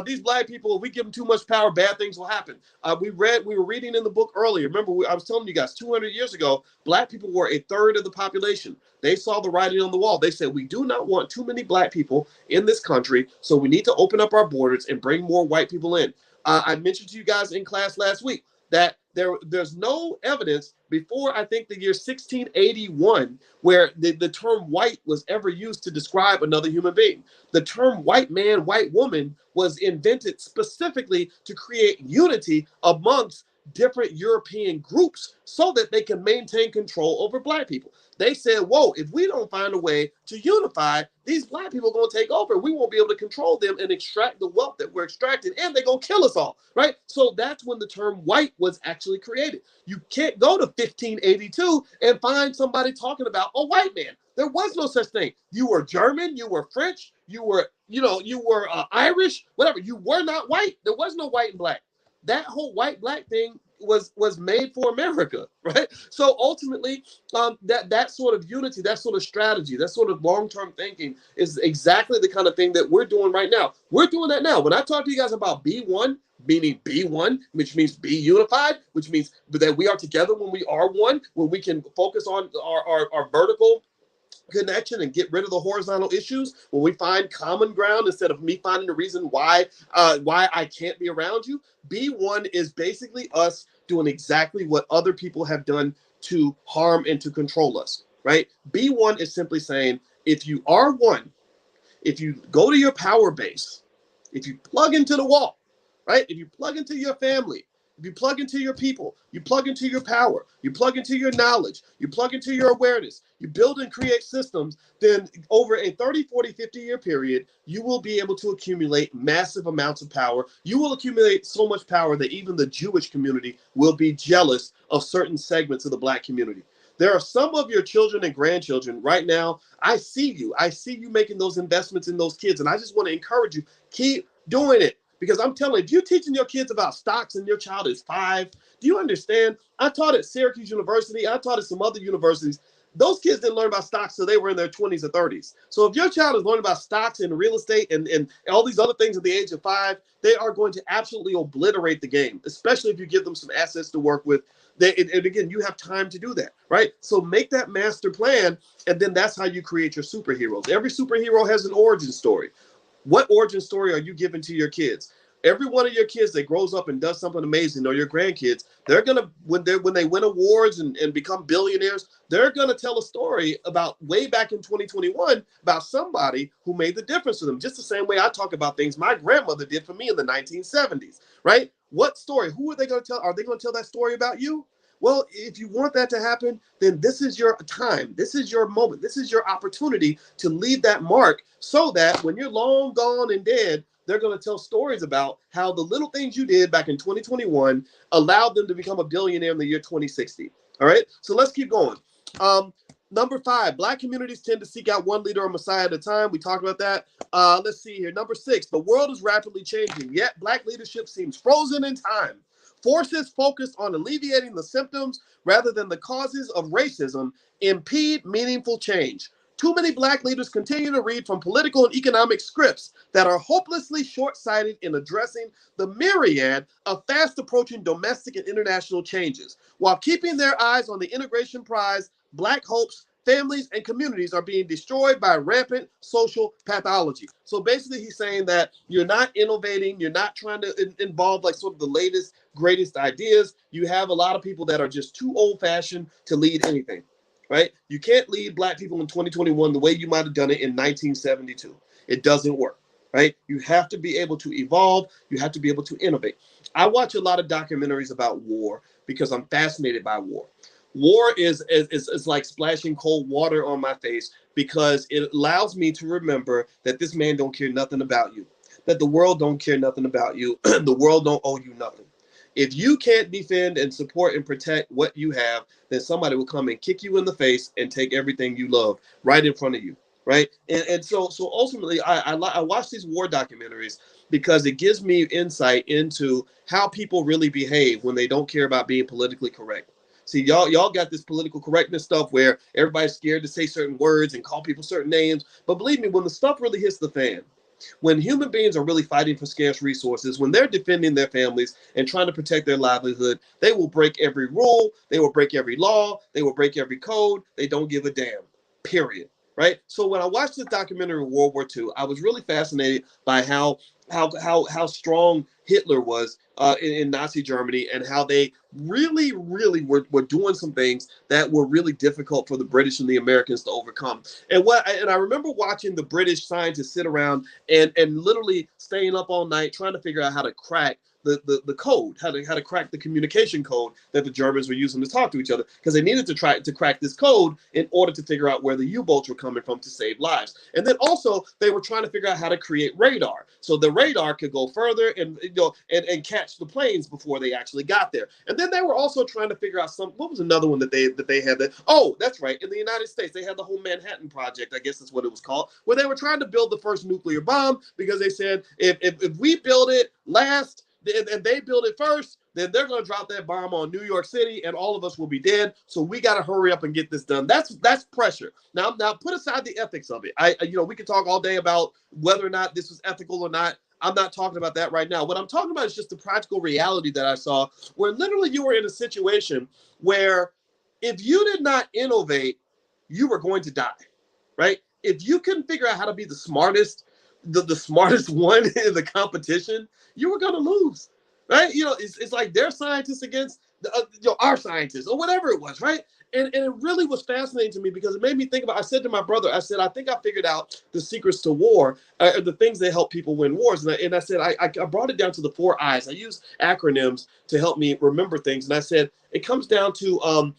these Black people, if we give them too much power, bad things will happen. We were reading in the book earlier. Remember, I was telling you guys 200 years ago, Black people were a third of the population. They saw the writing on the wall. They said, we do not want too many Black people in this country, so we need to open up our borders and bring more white people in. I mentioned to you guys in class last week that there's no evidence before, I think, the year 1681 where the term white was ever used to describe another human being. The term white man, white woman was invented specifically to create unity amongst different European groups so that they can maintain control over Black people. They said, whoa, if we don't find a way to unify, these Black people are going to take over. We won't be able to control them and extract the wealth that we're extracting, and they're going to kill us all, right? So that's when the term white was actually created. You can't go to 1582 and find somebody talking about a white man. There was no such thing. You were German, you were French, you were Irish, whatever. You were not white. There was no white and Black. That whole white-Black thing was made for America, right? So ultimately, that sort of unity, that sort of strategy, that sort of long-term thinking is exactly the kind of thing that we're doing right now. We're doing that now. When I talk to you guys about B1, meaning B1, which means be unified, which means that we are together when we are one, when we can focus on our vertical connection and get rid of the horizontal issues, when we find common ground instead of me finding the reason why I can't be around you. B1 is basically us doing exactly what other people have done to harm and to control us, right? B1 is simply saying, if you are one, if you go to your power base, if you plug into the wall, right? If you plug into your family, if you plug into your people, you plug into your power, you plug into your knowledge, you plug into your awareness, you build and create systems, then over a 30, 40, 50-year period, you will be able to accumulate massive amounts of power. You will accumulate so much power that even the Jewish community will be jealous of certain segments of the Black community. There are some of your children and grandchildren right now. I see you making those investments in those kids. And I just want to encourage you, keep doing it. Because I'm telling you, if you're teaching your kids about stocks and your child is 5, do you understand? I taught at Syracuse University. I taught at some other universities. Those kids didn't learn about stocks till they were in their 20s or 30s. So if your child is learning about stocks and real estate and all these other things at the age of 5, they are going to absolutely obliterate the game, especially if you give them some assets to work with. And again, you have time to do that, right? So make that master plan, and then that's how you create your superheroes. Every superhero has an origin story. What origin story are you giving to your kids? Every one of your kids that grows up and does something amazing, or your grandkids, they're gonna when they win awards and become billionaires, they're gonna tell a story about way back in 2021 about somebody who made the difference to them. Just the same way I talk about things my grandmother did for me in the 1970s, right? What story? Who are they gonna tell? Are they gonna tell that story about you? Well, if you want that to happen, then this is your time. This is your moment. This is your opportunity to leave that mark so that when you're long gone and dead, they're going to tell stories about how the little things you did back in 2021 allowed them to become a billionaire in the year 2060. All right, so let's keep going. Number 5, Black communities tend to seek out one leader or messiah at a time. We talked about that. Let's see here. Number 6, the world is rapidly changing, yet Black leadership seems frozen in time. Forces focused on alleviating the symptoms rather than the causes of racism impede meaningful change. Too many Black leaders continue to read from political and economic scripts that are hopelessly short-sighted in addressing the myriad of fast-approaching domestic and international changes. While keeping their eyes on the integration prize, Black hopes, families, and communities are being destroyed by rampant social pathology. So basically, he's saying that you're not innovating, you're not trying to involve like sort of the latest, greatest ideas. You have a lot of people that are just too old-fashioned to lead anything. Right? You can't lead Black people in 2021 the way you might have done it in 1972. It doesn't work, right? You have to be able to evolve. You have to be able to innovate. I watch a lot of documentaries about war because I'm fascinated by war. War is like splashing cold water on my face because it allows me to remember that this man don't care nothing about you, that the world don't care nothing about you, the world don't owe you nothing. If you can't defend and support and protect what you have, then somebody will come and kick you in the face and take everything you love right in front of you, right? And so ultimately, I watch these war documentaries because it gives me insight into how people really behave when they don't care about being politically correct. See, y'all got this political correctness stuff where everybody's scared to say certain words and call people certain names. But believe me, when the stuff really hits the fan, when human beings are really fighting for scarce resources, when they're defending their families and trying to protect their livelihood, they will break every rule, they will break every law, they will break every code. They don't give a damn, period. Right? So when I watched this documentary of World War II, I was really fascinated by how strong Hitler was in Nazi Germany and how they really were doing some things that were really difficult for the British and the Americans to overcome. And I remember watching the British scientists sit around and literally staying up all night trying to figure out how to crack the code, how to crack the communication code that the Germans were using to talk to each other, because they needed to try to crack this code in order to figure out where the U-boats were coming from to save lives. And then also they were trying to figure out how to create radar, so the radar could go further and and catch the planes before they actually got there. And then they were also trying to figure out what was another one that they had that, oh, that's right, in the United States they had the whole Manhattan Project, I guess that's what it was called, where they were trying to build the first nuclear bomb, because they said if we build it last and they build it first, then they're going to drop that bomb on New York City and all of us will be dead. So we got to hurry up and get this done. That's pressure. Now put aside the ethics of it. We can talk all day about whether or not this was ethical or not. I'm not talking about that right now. What I'm talking about is just the practical reality that I saw, where literally you were in a situation where if you did not innovate, you were going to die, right? If you couldn't figure out how to be the smartest one in the competition, you were going to lose, right? It's like their scientists against our scientists or whatever it was, right? And it really was fascinating to me because it made me think about, I said to my brother, I said, I think I figured out the secrets to war, the things that help people win wars. And I said, I brought it down to the 4 I's. I use acronyms to help me remember things. And I said, it comes down to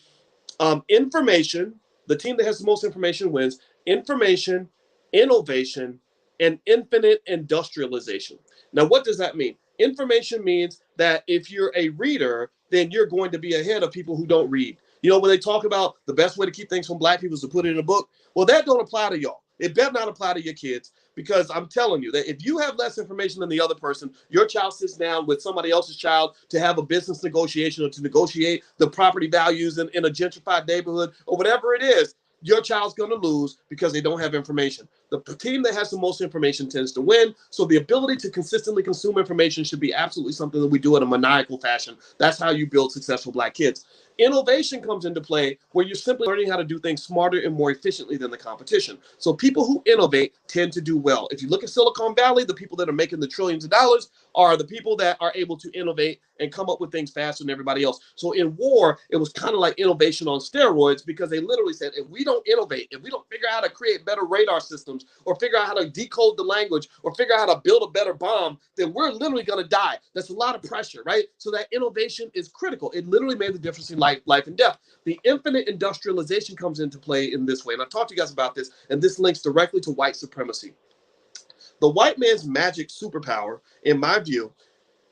information. The team that has the most information wins. Information, innovation, and infinite industrialization. Now, what does that mean? Information means that if you're a reader, then you're going to be ahead of people who don't read. When they talk about the best way to keep things from Black people is to put it in a book, well, that don't apply to y'all. It better not apply to your kids, because I'm telling you that if you have less information than the other person, your child sits down with somebody else's child to have a business negotiation or to negotiate the property values in a gentrified neighborhood or whatever it is, your child's going to lose because they don't have information. The team that has the most information tends to win. So the ability to consistently consume information should be absolutely something that we do in a maniacal fashion. That's how you build successful Black kids. Innovation comes into play where you're simply learning how to do things smarter and more efficiently than the competition. So people who innovate tend to do well. If you look at Silicon Valley, the people that are making the trillions of dollars are the people that are able to innovate and come up with things faster than everybody else. So in war, it was kind of like innovation on steroids, because they literally said, if we don't innovate, if we don't figure out how to create better radar systems, or figure out how to decode the language, or figure out how to build a better bomb, then we're literally going to die. That's a lot of pressure, right? So that innovation is critical. It literally made the difference in life and death. The infinite industrialization comes into play in this way. And I've talked to you guys about this, and this links directly to white supremacy. The white man's magic superpower, in my view,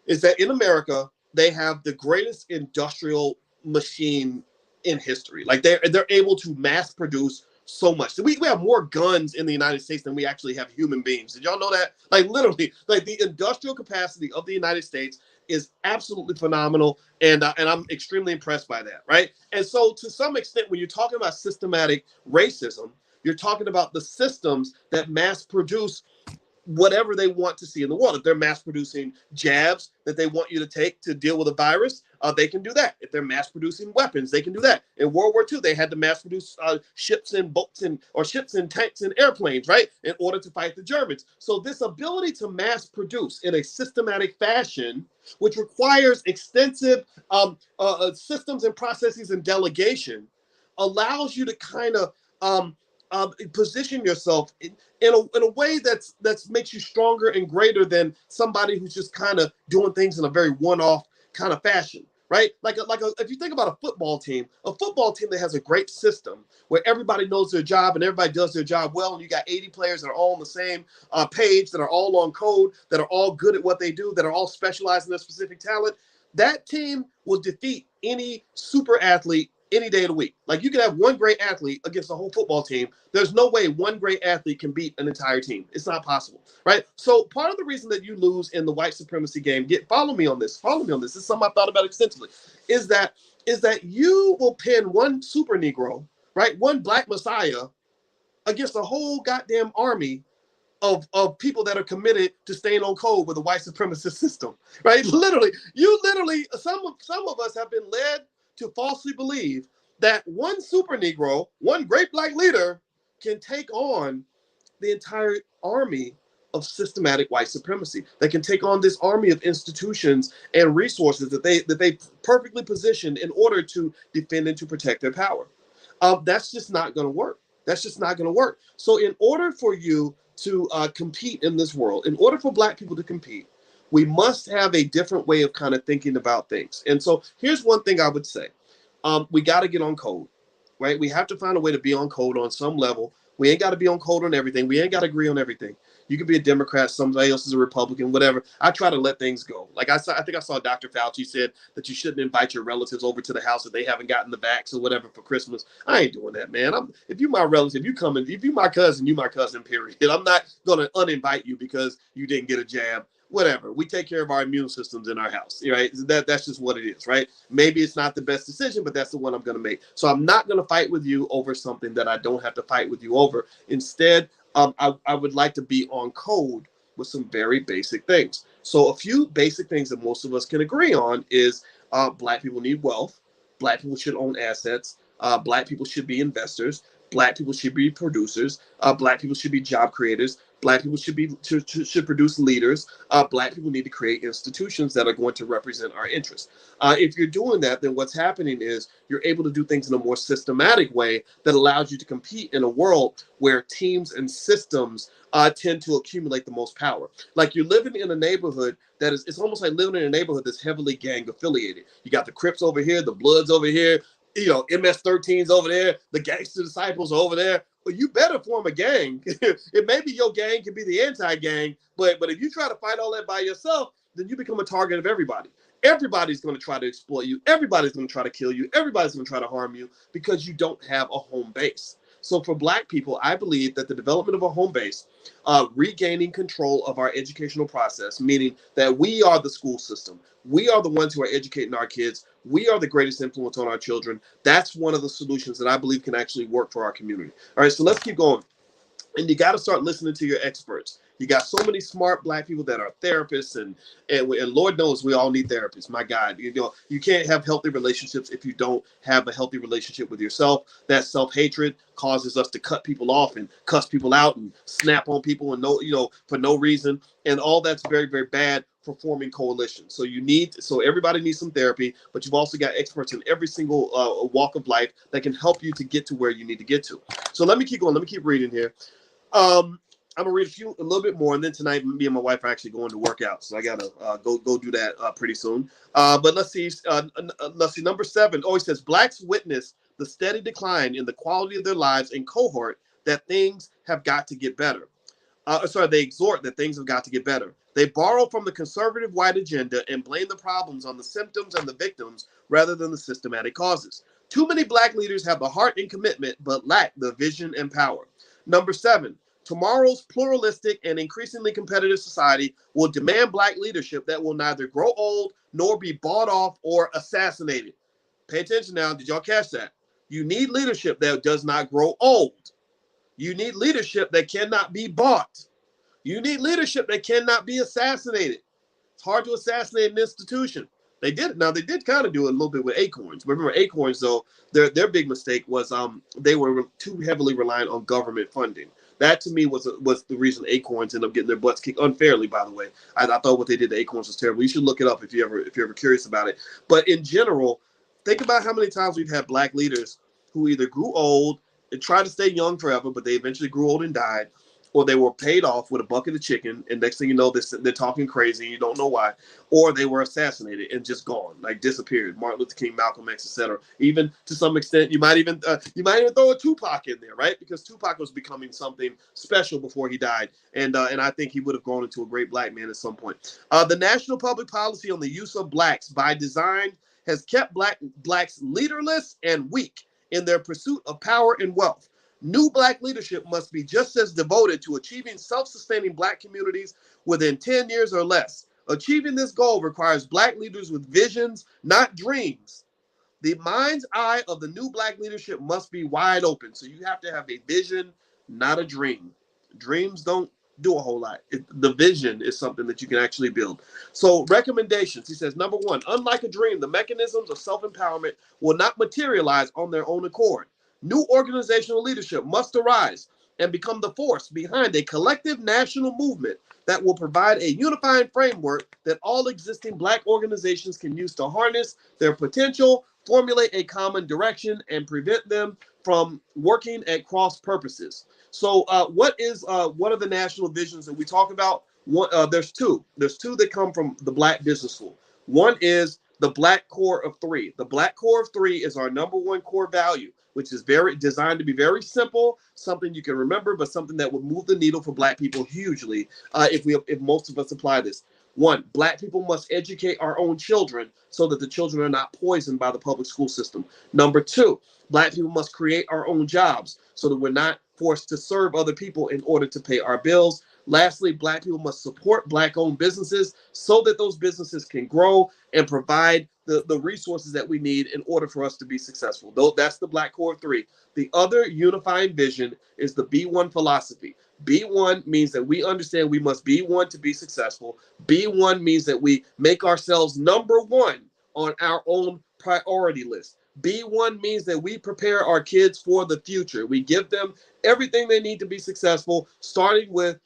is that in America, they have the greatest industrial machine in history. Like they're able to mass produce so much. So we have more guns in the United States than we actually have human beings. Did y'all know that? Like literally, like the industrial capacity of the United States is absolutely phenomenal, and I'm extremely impressed by that, right? And so to some extent, when you're talking about systematic racism, you're talking about the systems that mass produce whatever they want to see in the world. If they're mass producing jabs that they want you to take to deal with a virus, they can do that. If they're mass producing weapons, they can do that. In World War II, they had to mass produce ships and boats or ships and tanks and airplanes, right, in order to fight the Germans. So this ability to mass produce in a systematic fashion, which requires extensive systems and processes and delegation, allows you to kind of position yourself in a way that's makes you stronger and greater than somebody who's just kind of doing things in a very one-off kind of fashion, right? If you think about a football team that has a great system where everybody knows their job and everybody does their job well, and you got 80 players that are all on the same page, that are all on code, that are all good at what they do, that are all specialized in their specific talent, that team will defeat any super athlete any day of the week. Like you can have one great athlete against a whole football team. There's no way one great athlete can beat an entire team. It's not possible, right? So part of the reason that you lose in the white supremacy game, follow me on this. This is something I've thought about extensively, is that you will pin one super Negro, right? One black messiah against a whole goddamn army of people that are committed to staying on code with a white supremacist system, right? Literally, some of us have been led to falsely believe that one super Negro, one great black leader, can take on the entire army of systematic white supremacy. They can take on this army of institutions and resources that they perfectly positioned in order to defend and to protect their power. That's just not going to work. That's just not going to work. So in order for you to compete in this world, in order for black people to compete, we must have a different way of kind of thinking about things. And so here's one thing I would say. We got to get on code, right? We have to find a way to be on code on some level. We ain't got to be on code on everything. We ain't got to agree on everything. You could be a Democrat, somebody else is a Republican, whatever. I try to let things go. Like I think I saw Dr. Fauci said that you shouldn't invite your relatives over to the house if they haven't gotten the vax or whatever for Christmas. I ain't doing that, man. If you my relative, if you my cousin, you my cousin, period. I'm not going to uninvite you because you didn't get a jab. Whatever. We take care of our immune systems in our house, right? That's just what it is, right? Maybe it's not the best decision, but that's the one I'm going to make. So I'm not going to fight with you over something that I don't have to fight with you over. Instead, I would like to be on code with some very basic things. So a few basic things that most of us can agree on is black people need wealth. Black people should own assets. Black people should be investors. Black people should be producers. Black people should be job creators. Black people should produce leaders. Black people need to create institutions that are going to represent our interests. If you're doing that, then what's happening is you're able to do things in a more systematic way that allows you to compete in a world where teams and systems tend to accumulate the most power. Like you're living in a neighborhood it's almost like living in a neighborhood that's heavily gang affiliated. You got the Crips over here, the Bloods over here, MS-13s over there, the Gangster Disciples over there. Well, you better form a gang. It may be your gang can be the anti-gang, but if you try to fight all that by yourself, then you become a target of everybody. Everybody's going to try to exploit you. Everybody's going to try to kill you. Everybody's going to try to harm you because you don't have a home base. So for black people, I believe that the development of a home base, regaining control of our educational process, meaning that we are the school system. We are the ones who are educating our kids. We are the greatest influence on our children. That's one of the solutions that I believe can actually work for our community. All right, so let's keep going. And you got to start listening to your experts. You got so many smart black people that are therapists, and Lord knows we all need therapists. My God, you can't have healthy relationships if you don't have a healthy relationship with yourself. That self-hatred causes us to cut people off and cuss people out and snap on people and for no reason, and all that's very, very bad for forming coalitions. So everybody needs some therapy, but you've also got experts in every single walk of life that can help you to get to where you need to get to. So let me keep going. Let me keep reading here. I'm gonna read a little bit more, and then tonight, me and my wife are actually going to work out, so I gotta go do that pretty soon. But let's see. Number 7. Oh, he says blacks witness the steady decline in the quality of their lives in cohort that things have got to get better. They exhort that things have got to get better. They borrow from the conservative white agenda and blame the problems on the symptoms and the victims rather than the systematic causes. Too many black leaders have the heart and commitment, but lack the vision and power. Number 7, tomorrow's pluralistic and increasingly competitive society will demand black leadership that will neither grow old nor be bought off or assassinated. Pay attention now. Did y'all catch that? You need leadership that does not grow old. You need leadership that cannot be bought. You need leadership that cannot be assassinated. It's hard to assassinate an institution. They did. Now, they did kind of do it a little bit with Acorns. Remember, Acorns, though, their big mistake was they were too heavily reliant on government funding. That, to me, was the reason Acorns ended up getting their butts kicked unfairly, by the way. I thought what they did to Acorns was terrible. You should look it up if you're ever curious about it. But in general, think about how many times we've had black leaders who either grew old and tried to stay young forever, but they eventually grew old and died, or they were paid off with a bucket of chicken, and next thing you know, they're talking crazy, and you don't know why, or they were assassinated and just gone, like disappeared. Martin Luther King, Malcolm X, etc. Even to some extent, you might even throw a Tupac in there, right? Because Tupac was becoming something special before he died, and I think he would have grown into a great black man at some point. The national public policy on the use of blacks by design has kept blacks leaderless and weak in their pursuit of power and wealth. New black leadership must be just as devoted to achieving self-sustaining black communities within 10 years or less. Achieving this goal requires black leaders with visions, not dreams. The mind's eye of the new black leadership must be wide open. So you have to have a vision, not a dream. Dreams don't do a whole lot. The vision is something that you can actually build. So recommendations, he says, number 1, unlike a dream, the mechanisms of self-empowerment will not materialize on their own accord. New organizational leadership must arise and become the force behind a collective national movement that will provide a unifying framework that all existing black organizations can use to harness their potential, formulate a common direction, and prevent them from working at cross purposes. So what are the national visions that we talk about? There's two. There's two that come from the Black Business School. One is the Black Core of 3. The Black Core of 3 is our number 1 core value, which is designed to be very simple, something you can remember, but something that would move the needle for black people hugely if most of us apply this. 1, black people must educate our own children so that the children are not poisoned by the public school system. Number 2, black people must create our own jobs so that we're not forced to serve other people in order to pay our bills. Lastly, black people must support black-owned businesses so that those businesses can grow and provide the resources that we need in order for us to be successful. Though that's the Black Core 3. The other unifying vision is the B1 philosophy. B1 means that we understand we must be one to be successful. B1 means that we make ourselves number 1 on our own priority list. B1 means that we prepare our kids for the future. We give them everything they need to be successful, starting with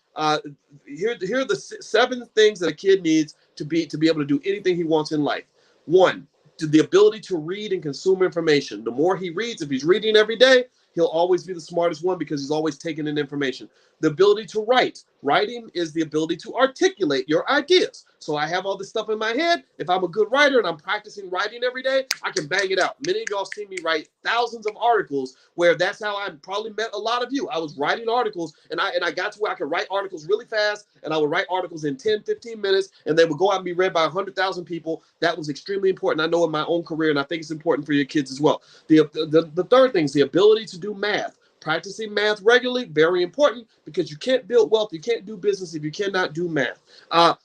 here are the 7 things that a kid needs to be able to do anything he wants in life. 1, the ability to read and consume information. The more he reads, if he's reading every day, he'll always be the smartest one because he's always taking in information. The ability to write. Writing is the ability to articulate your ideas. So I have all this stuff in my head. If I'm a good writer and I'm practicing writing every day, I can bang it out. Many of y'all see me write thousands of articles where that's how I probably met a lot of you. I was writing articles and I got to where I could write articles really fast, and I would write articles in 10, 15 minutes, and they would go out and be read by 100,000 people. That was extremely important. I know in my own career, and I think it's important for your kids as well. The third thing is the ability to do math. Practicing math regularly, very important, because you can't build wealth, you can't do business if you cannot do math.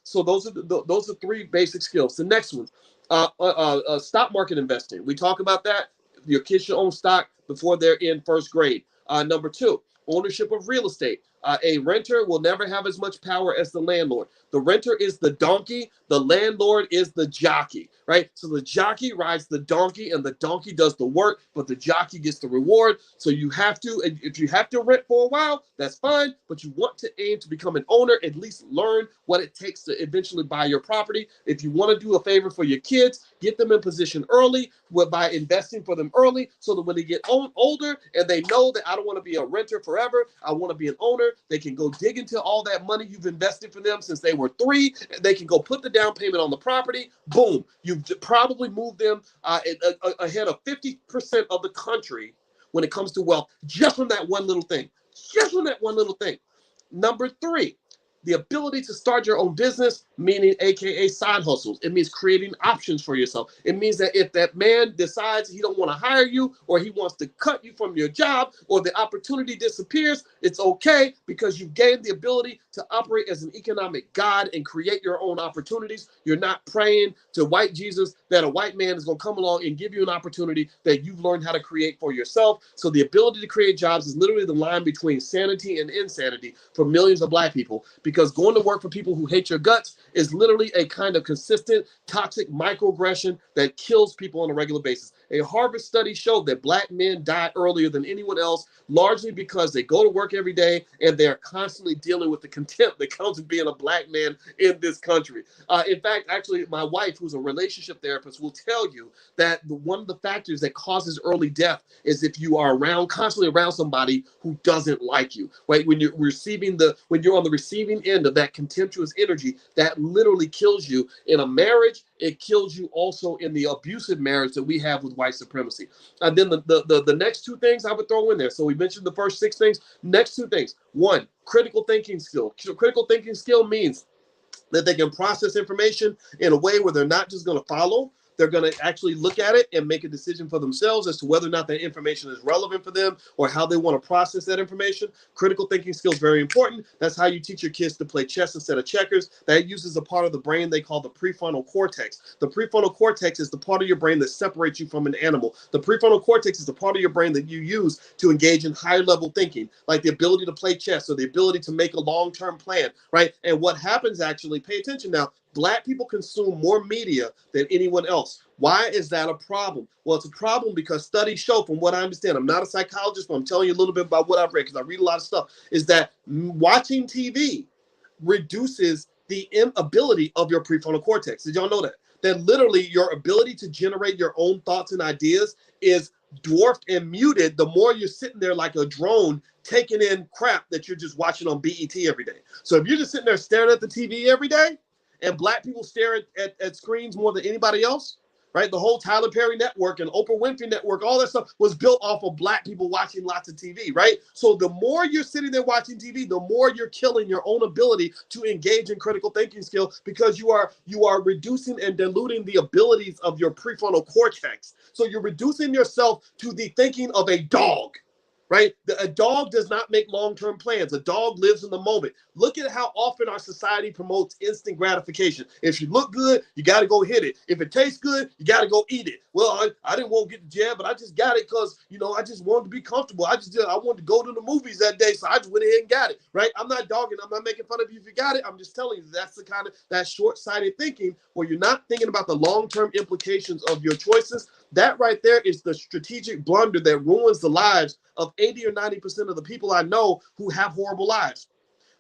So those are 3 basic skills. The next one, stock market investing. We talk about that. Your kids should own stock before they're in 1st grade. Number 2, ownership of real estate. A renter will never have as much power as the landlord. The renter is the donkey. The landlord is the jockey, right? So the jockey rides the donkey and the donkey does the work, but the jockey gets the reward. So you have to, if you have to rent for a while, that's fine, but you want to aim to become an owner, at least learn what it takes to eventually buy your property. If you want to do a favor for your kids, get them in position early by investing for them early so that when they get older and they know that I don't want to be a renter forever, I want to be an owner, they can go dig into all that money you've invested for them since they were 3, and they can go put the down payment on the property. Boom, you've probably moved them ahead of 50% of the country when it comes to wealth, just from that one little thing. Just from that one little thing. Number 3, the ability to start your own business, meaning AKA side hustles. It means creating options for yourself. It means that if that man decides he don't want to hire you, or he wants to cut you from your job, or the opportunity disappears, it's okay because you've gained the ability to operate as an economic god and create your own opportunities. You're not praying to white Jesus that a white man is going to come along and give you an opportunity that you've learned how to create for yourself. So the ability to create jobs is literally the line between sanity and insanity for millions of black people, because going to work for people who hate your guts is literally a kind of consistent toxic microaggression that kills people on a regular basis. A Harvard study showed that black men die earlier than anyone else, largely because they go to work every day and they're constantly dealing with the contempt that comes with being a black man in this country. In fact, actually, my wife, who's a relationship therapist, will tell you that one of the factors that causes early death is if you are constantly around somebody who doesn't like you, right? When you're on the receiving end of that contemptuous energy, that literally kills you in a marriage. It kills you also in the abusive marriage that we have with white supremacy. And then the next 2 things I would throw in there. So we mentioned the first 6 things. Next 2 things. 1, critical thinking skill. So critical thinking skill means that they can process information in a way where they're not just going to follow. They're going to actually look at it and make a decision for themselves as to whether or not that information is relevant for them or how they want to process that information. Critical thinking skills very important. That's how you teach your kids to play chess instead of checkers. That uses a part of the brain they call the prefrontal cortex. The prefrontal cortex is the part of your brain that separates you from an animal. The prefrontal cortex is the part of your brain that you use to engage in higher level thinking, like the ability to play chess or the ability to make a long-term plan, right? And what happens actually, pay attention now, Black people consume more media than anyone else. Why is that a problem? Well, it's a problem because studies show, from what I understand, I'm not a psychologist, but I'm telling you a little bit about what I've read because I read a lot of stuff, is that watching TV reduces the ability of your prefrontal cortex. Did y'all know that? That literally your ability to generate your own thoughts and ideas is dwarfed and muted the more you're sitting there like a drone taking in crap that you're just watching on BET every day. So if you're just sitting there staring at the TV every day, and Black people stare at screens more than anybody else, right? The whole Tyler Perry network and Oprah Winfrey network, all that stuff was built off of Black people watching lots of TV, right? So the more you're sitting there watching TV, the more you're killing your own ability to engage in critical thinking skill, because you are reducing and diluting the abilities of your prefrontal cortex. So you're reducing yourself to the thinking of a dog. Right? A dog does not make long-term plans. A dog lives in the moment. Look at how often our society promotes instant gratification. If you look good, you got to go hit it. If it tastes good, you got to go eat it. Well, I didn't want to get the jab, but I just got it because, I just wanted to be comfortable. I wanted to go to the movies that day, so I just went ahead and got it, right? I'm not dogging. I'm not making fun of you if you got it. I'm just telling you that's the kind of that short-sighted thinking where you're not thinking about the long-term implications of your choices. That right there is the strategic blunder that ruins the lives of 80 or 90% of the people I know who have horrible lives.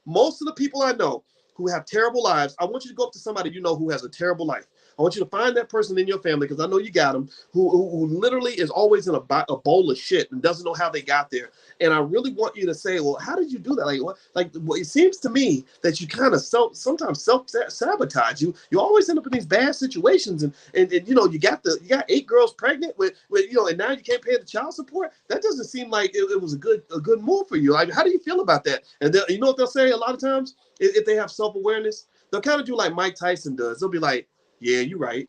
Most of the people I know who have terrible lives, I want you to go up to somebody you know who has a terrible life. I want you to find that person in your family, because I know you got them, who literally is always in a bowl of shit and doesn't know how they got there. And I really want you to say, well, how did you do that? Well, it seems to me that you kind of sometimes self-sabotage. You always end up in these bad situations, and you got 8 girls pregnant with and now you can't pay the child support. That doesn't seem like it was a good move for you. Like, how do you feel about that? And you know what they'll say a lot of times, if they have self-awareness, they'll kind of do like Mike Tyson does. They'll be like, yeah, you're right.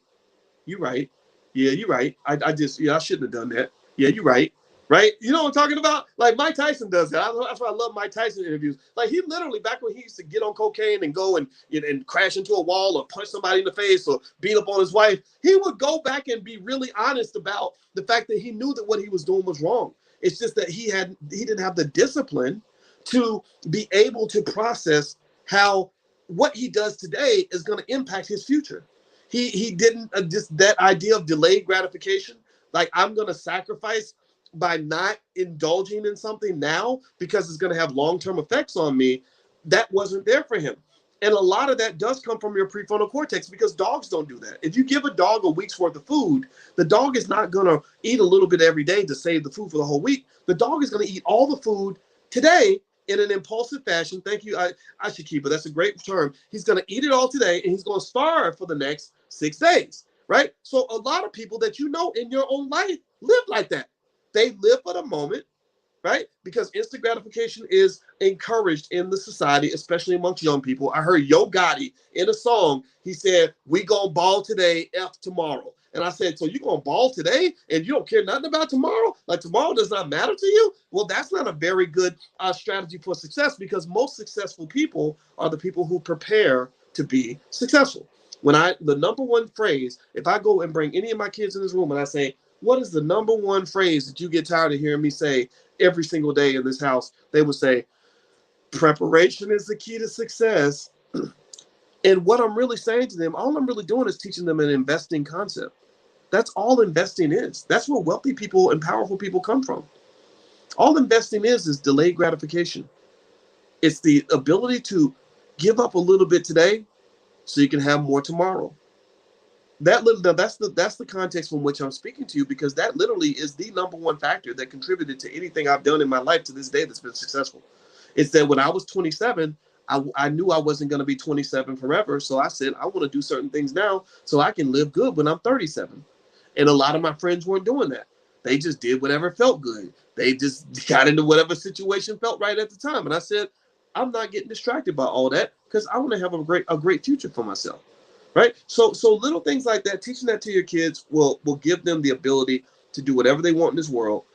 You're right. Yeah, you're right. I shouldn't have done that. Yeah, you're right. Right? You know what I'm talking about? Like Mike Tyson does that. That's why I love Mike Tyson interviews. Like, he literally, back when he used to get on cocaine and go and crash into a wall or punch somebody in the face or beat up on his wife, he would go back and be really honest about the fact that he knew that what he was doing was wrong. It's just that he didn't have the discipline to be able to process how what he does today is going to impact his future. He didn't just that idea of delayed gratification, like I'm going to sacrifice by not indulging in something now because it's going to have long-term effects on me. That wasn't there for him. And a lot of that does come from your prefrontal cortex because dogs don't do that. If you give a dog a week's worth of food, the dog is not going to eat a little bit every day to save the food for the whole week. The dog is going to eat all the food today in an impulsive fashion. Thank you. I should keep it. That's a great term. He's going to eat it all today and he's going to starve for the next 6 days, right? So a lot of people that you know in your own life live like that. They live for the moment, right? Because instant gratification is encouraged in the society, especially amongst young people. I heard Yo Gotti in a song. He said, "We gonna ball today, F tomorrow." And I said, so you gonna ball today and you don't care nothing about tomorrow? Like tomorrow does not matter to you? Well, that's not a very good strategy for success, because most successful people are the people who prepare to be successful. The number one phrase, if I go and bring any of my kids in this room and I say, what is the number one phrase that you get tired of hearing me say every single day in this house? They would say, preparation is the key to success. And what I'm really saying to them, all I'm really doing is teaching them an investing concept. That's all investing is. That's where wealthy people and powerful people come from. All investing is delayed gratification. It's the ability to give up a little bit today so you can have more tomorrow. That's the context from which I'm speaking to you, because that literally is the number one factor that contributed to anything I've done in my life to this day that's been successful. It's that when I was 27, I knew I wasn't going to be 27 forever. So I said, I want to do certain things now so I can live good when I'm 37. And a lot of my friends weren't doing that. They just did whatever felt good. They just got into whatever situation felt right at the time. And I said, I'm not getting distracted by all that, because I want to have a great future for myself. Right? So little things like that, teaching that to your kids will give them the ability to do whatever they want in this world.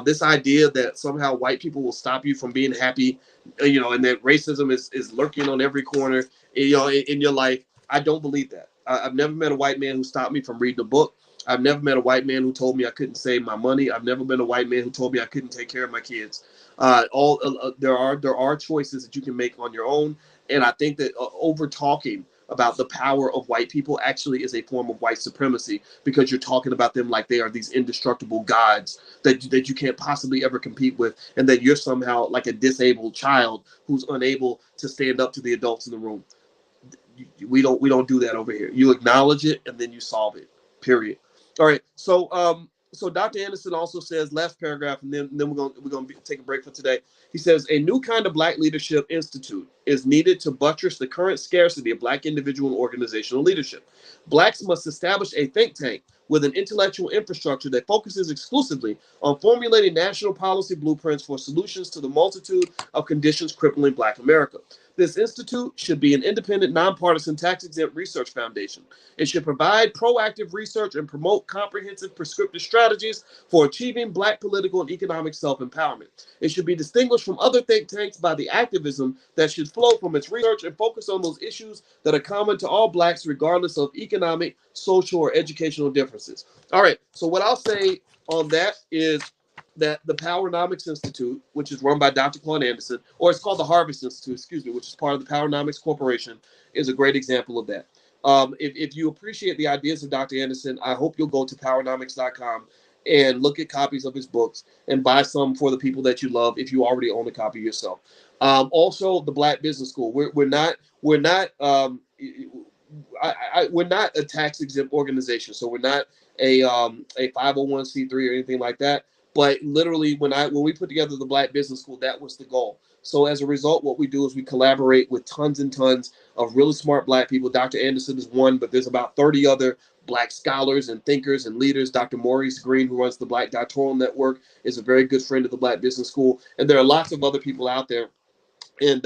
This idea that somehow white people will stop you from being happy, and that racism is lurking on every corner, in your life. I don't believe that. I've never met a white man who stopped me from reading a book. I've never met a white man who told me I couldn't save my money. I've never been a white man who told me I couldn't take care of my kids. There are choices that you can make on your own, and I think that over talking about the power of white people actually is a form of white supremacy, because you're talking about them like they are these indestructible gods that you can't possibly ever compete with, and that you're somehow like a disabled child who's unable to stand up to the adults in the room. We don't do that over here. You acknowledge it and then you solve it. Period. All right. So Dr. Anderson also says, last paragraph, and then we're gonna take a break for today. He says, a new kind of Black Leadership Institute is needed to buttress the current scarcity of Black individual and organizational leadership. Blacks must establish a think tank with an intellectual infrastructure that focuses exclusively on formulating national policy blueprints for solutions to the multitude of conditions crippling Black America. This institute should be an independent, nonpartisan, tax-exempt research foundation. It should provide proactive research and promote comprehensive prescriptive strategies for achieving Black political and economic self-empowerment. It should be distinguished from other think tanks by the activism that should flow from its research and focus on those issues that are common to all Blacks, regardless of economic, social, or educational differences. All right, so what I'll say on that is that the Powernomics Institute, which is run by Dr. Claud Anderson, or it's called the Harvest Institute, which is part of the Powernomics Corporation, is a great example of that. If you appreciate the ideas of Dr. Anderson, I hope you'll go to powernomics.com and look at copies of his books and buy some for the people that you love if you already own a copy yourself. Also, the Black Business School. We're not a tax exempt organization, so we're not a 501c3 or anything like that. But literally, when we put together the Black Business School, that was the goal. So as a result, what we do is we collaborate with tons and tons of really smart Black people. Dr. Anderson is one, but there's about 30 other Black scholars and thinkers and leaders. Dr. Maurice Green, who runs the Black Doctoral Network, is a very good friend of the Black Business School. And there are lots of other people out there. And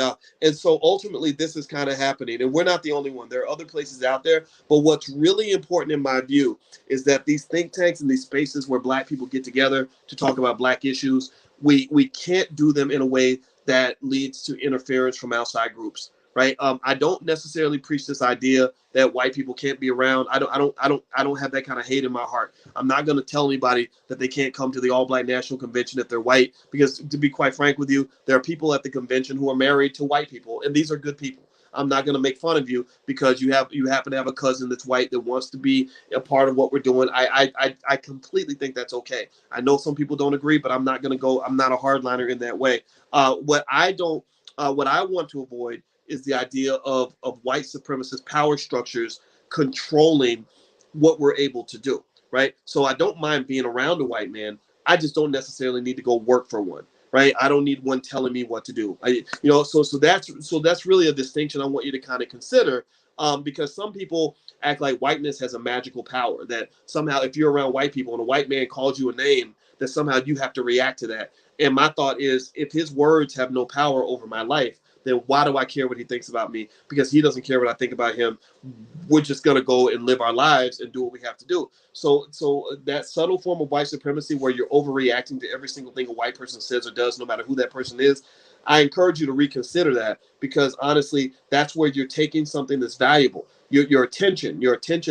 so ultimately, this is kind of happening. And we're not the only one. There are other places out there. But what's really important in my view is that these think tanks and these spaces where Black people get together to talk about Black issues, we can't do them in a way that leads to interference from outside groups. right? I don't necessarily preach this idea that white people can't be around. I don't have that kind of hate in my heart. I'm not going to tell anybody that they can't come to the All Black National Convention if they're white, because to be quite frank with you, there are people at the convention who are married to white people, and these are good people. I'm not going to make fun of you because you happen to have a cousin that's white that wants to be a part of what we're doing. I completely think that's okay. I know some people don't agree, but I'm not going to go. I'm not a hardliner in that way. What I want to avoid is the idea of white supremacist power structures controlling what we're able to do, right? So I don't mind being around a white man. I just don't necessarily need to go work for one, right? I don't need one telling me what to do. So that's really a distinction I want you to kind of consider, because some people act like whiteness has a magical power, that somehow if you're around white people and a white man calls you a name, that somehow you have to react to that. And my thought is, if his words have no power over my life, then why do I care what he thinks about me? Because he doesn't care what I think about him. We're just going to go and live our lives and do what we have to do. So that subtle form of white supremacy where you're overreacting to every single thing a white person says or does, no matter who that person is, I encourage you to reconsider that, because honestly, that's where you're taking something that's valuable. Your attention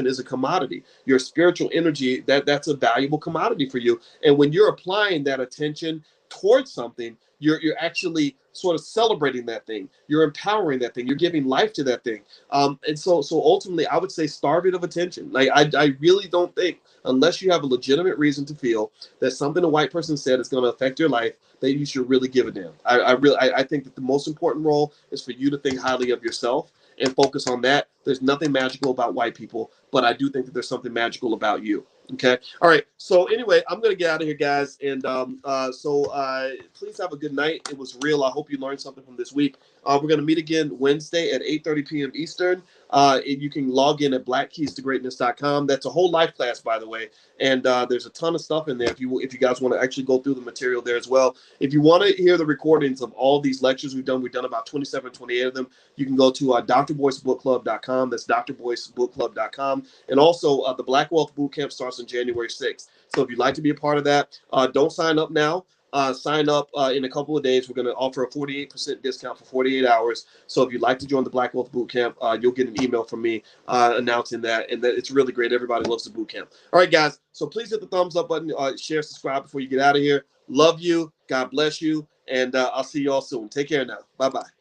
is a commodity. Your spiritual energy, that's a valuable commodity for you. And when you're applying that attention towards something, you're actually sort of celebrating that thing. You're empowering that thing. You're giving life to that thing. And so ultimately, I would say starve it of attention. Like I really don't think, unless you have a legitimate reason to feel that something a white person said is going to affect your life, that you should really give a damn. I think that the most important role is for you to think highly of yourself and focus on that. There's nothing magical about white people, but I do think that there's something magical about you. Okay. All right. So anyway, I'm gonna get out of here, guys, and please have a good night. It was real. I hope you learned something from this week. We're gonna meet again Wednesday at 8:30 p.m. Eastern. And you can log in at blackkeystogreatness.com. That's a whole life class, by the way, and there's a ton of stuff in there. If you guys want to actually go through the material there as well. If you want to hear the recordings of all these lectures we've done about 27, 28 of them. You can go to drboycebookclub.com. That's drboycebookclub.com. And also, the Black Wealth Bootcamp starts on January 6th. So if you'd like to be a part of that, don't sign up now. Sign up in a couple of days. We're going to offer a 48% discount for 48 hours. So if you'd like to join the Black Wealth Bootcamp, you'll get an email from me announcing that. And that it's really great. Everybody loves the bootcamp. All right, guys. So please hit the thumbs up button, share, subscribe before you get out of here. Love you. God bless you. And I'll see you all soon. Take care now. Bye-bye.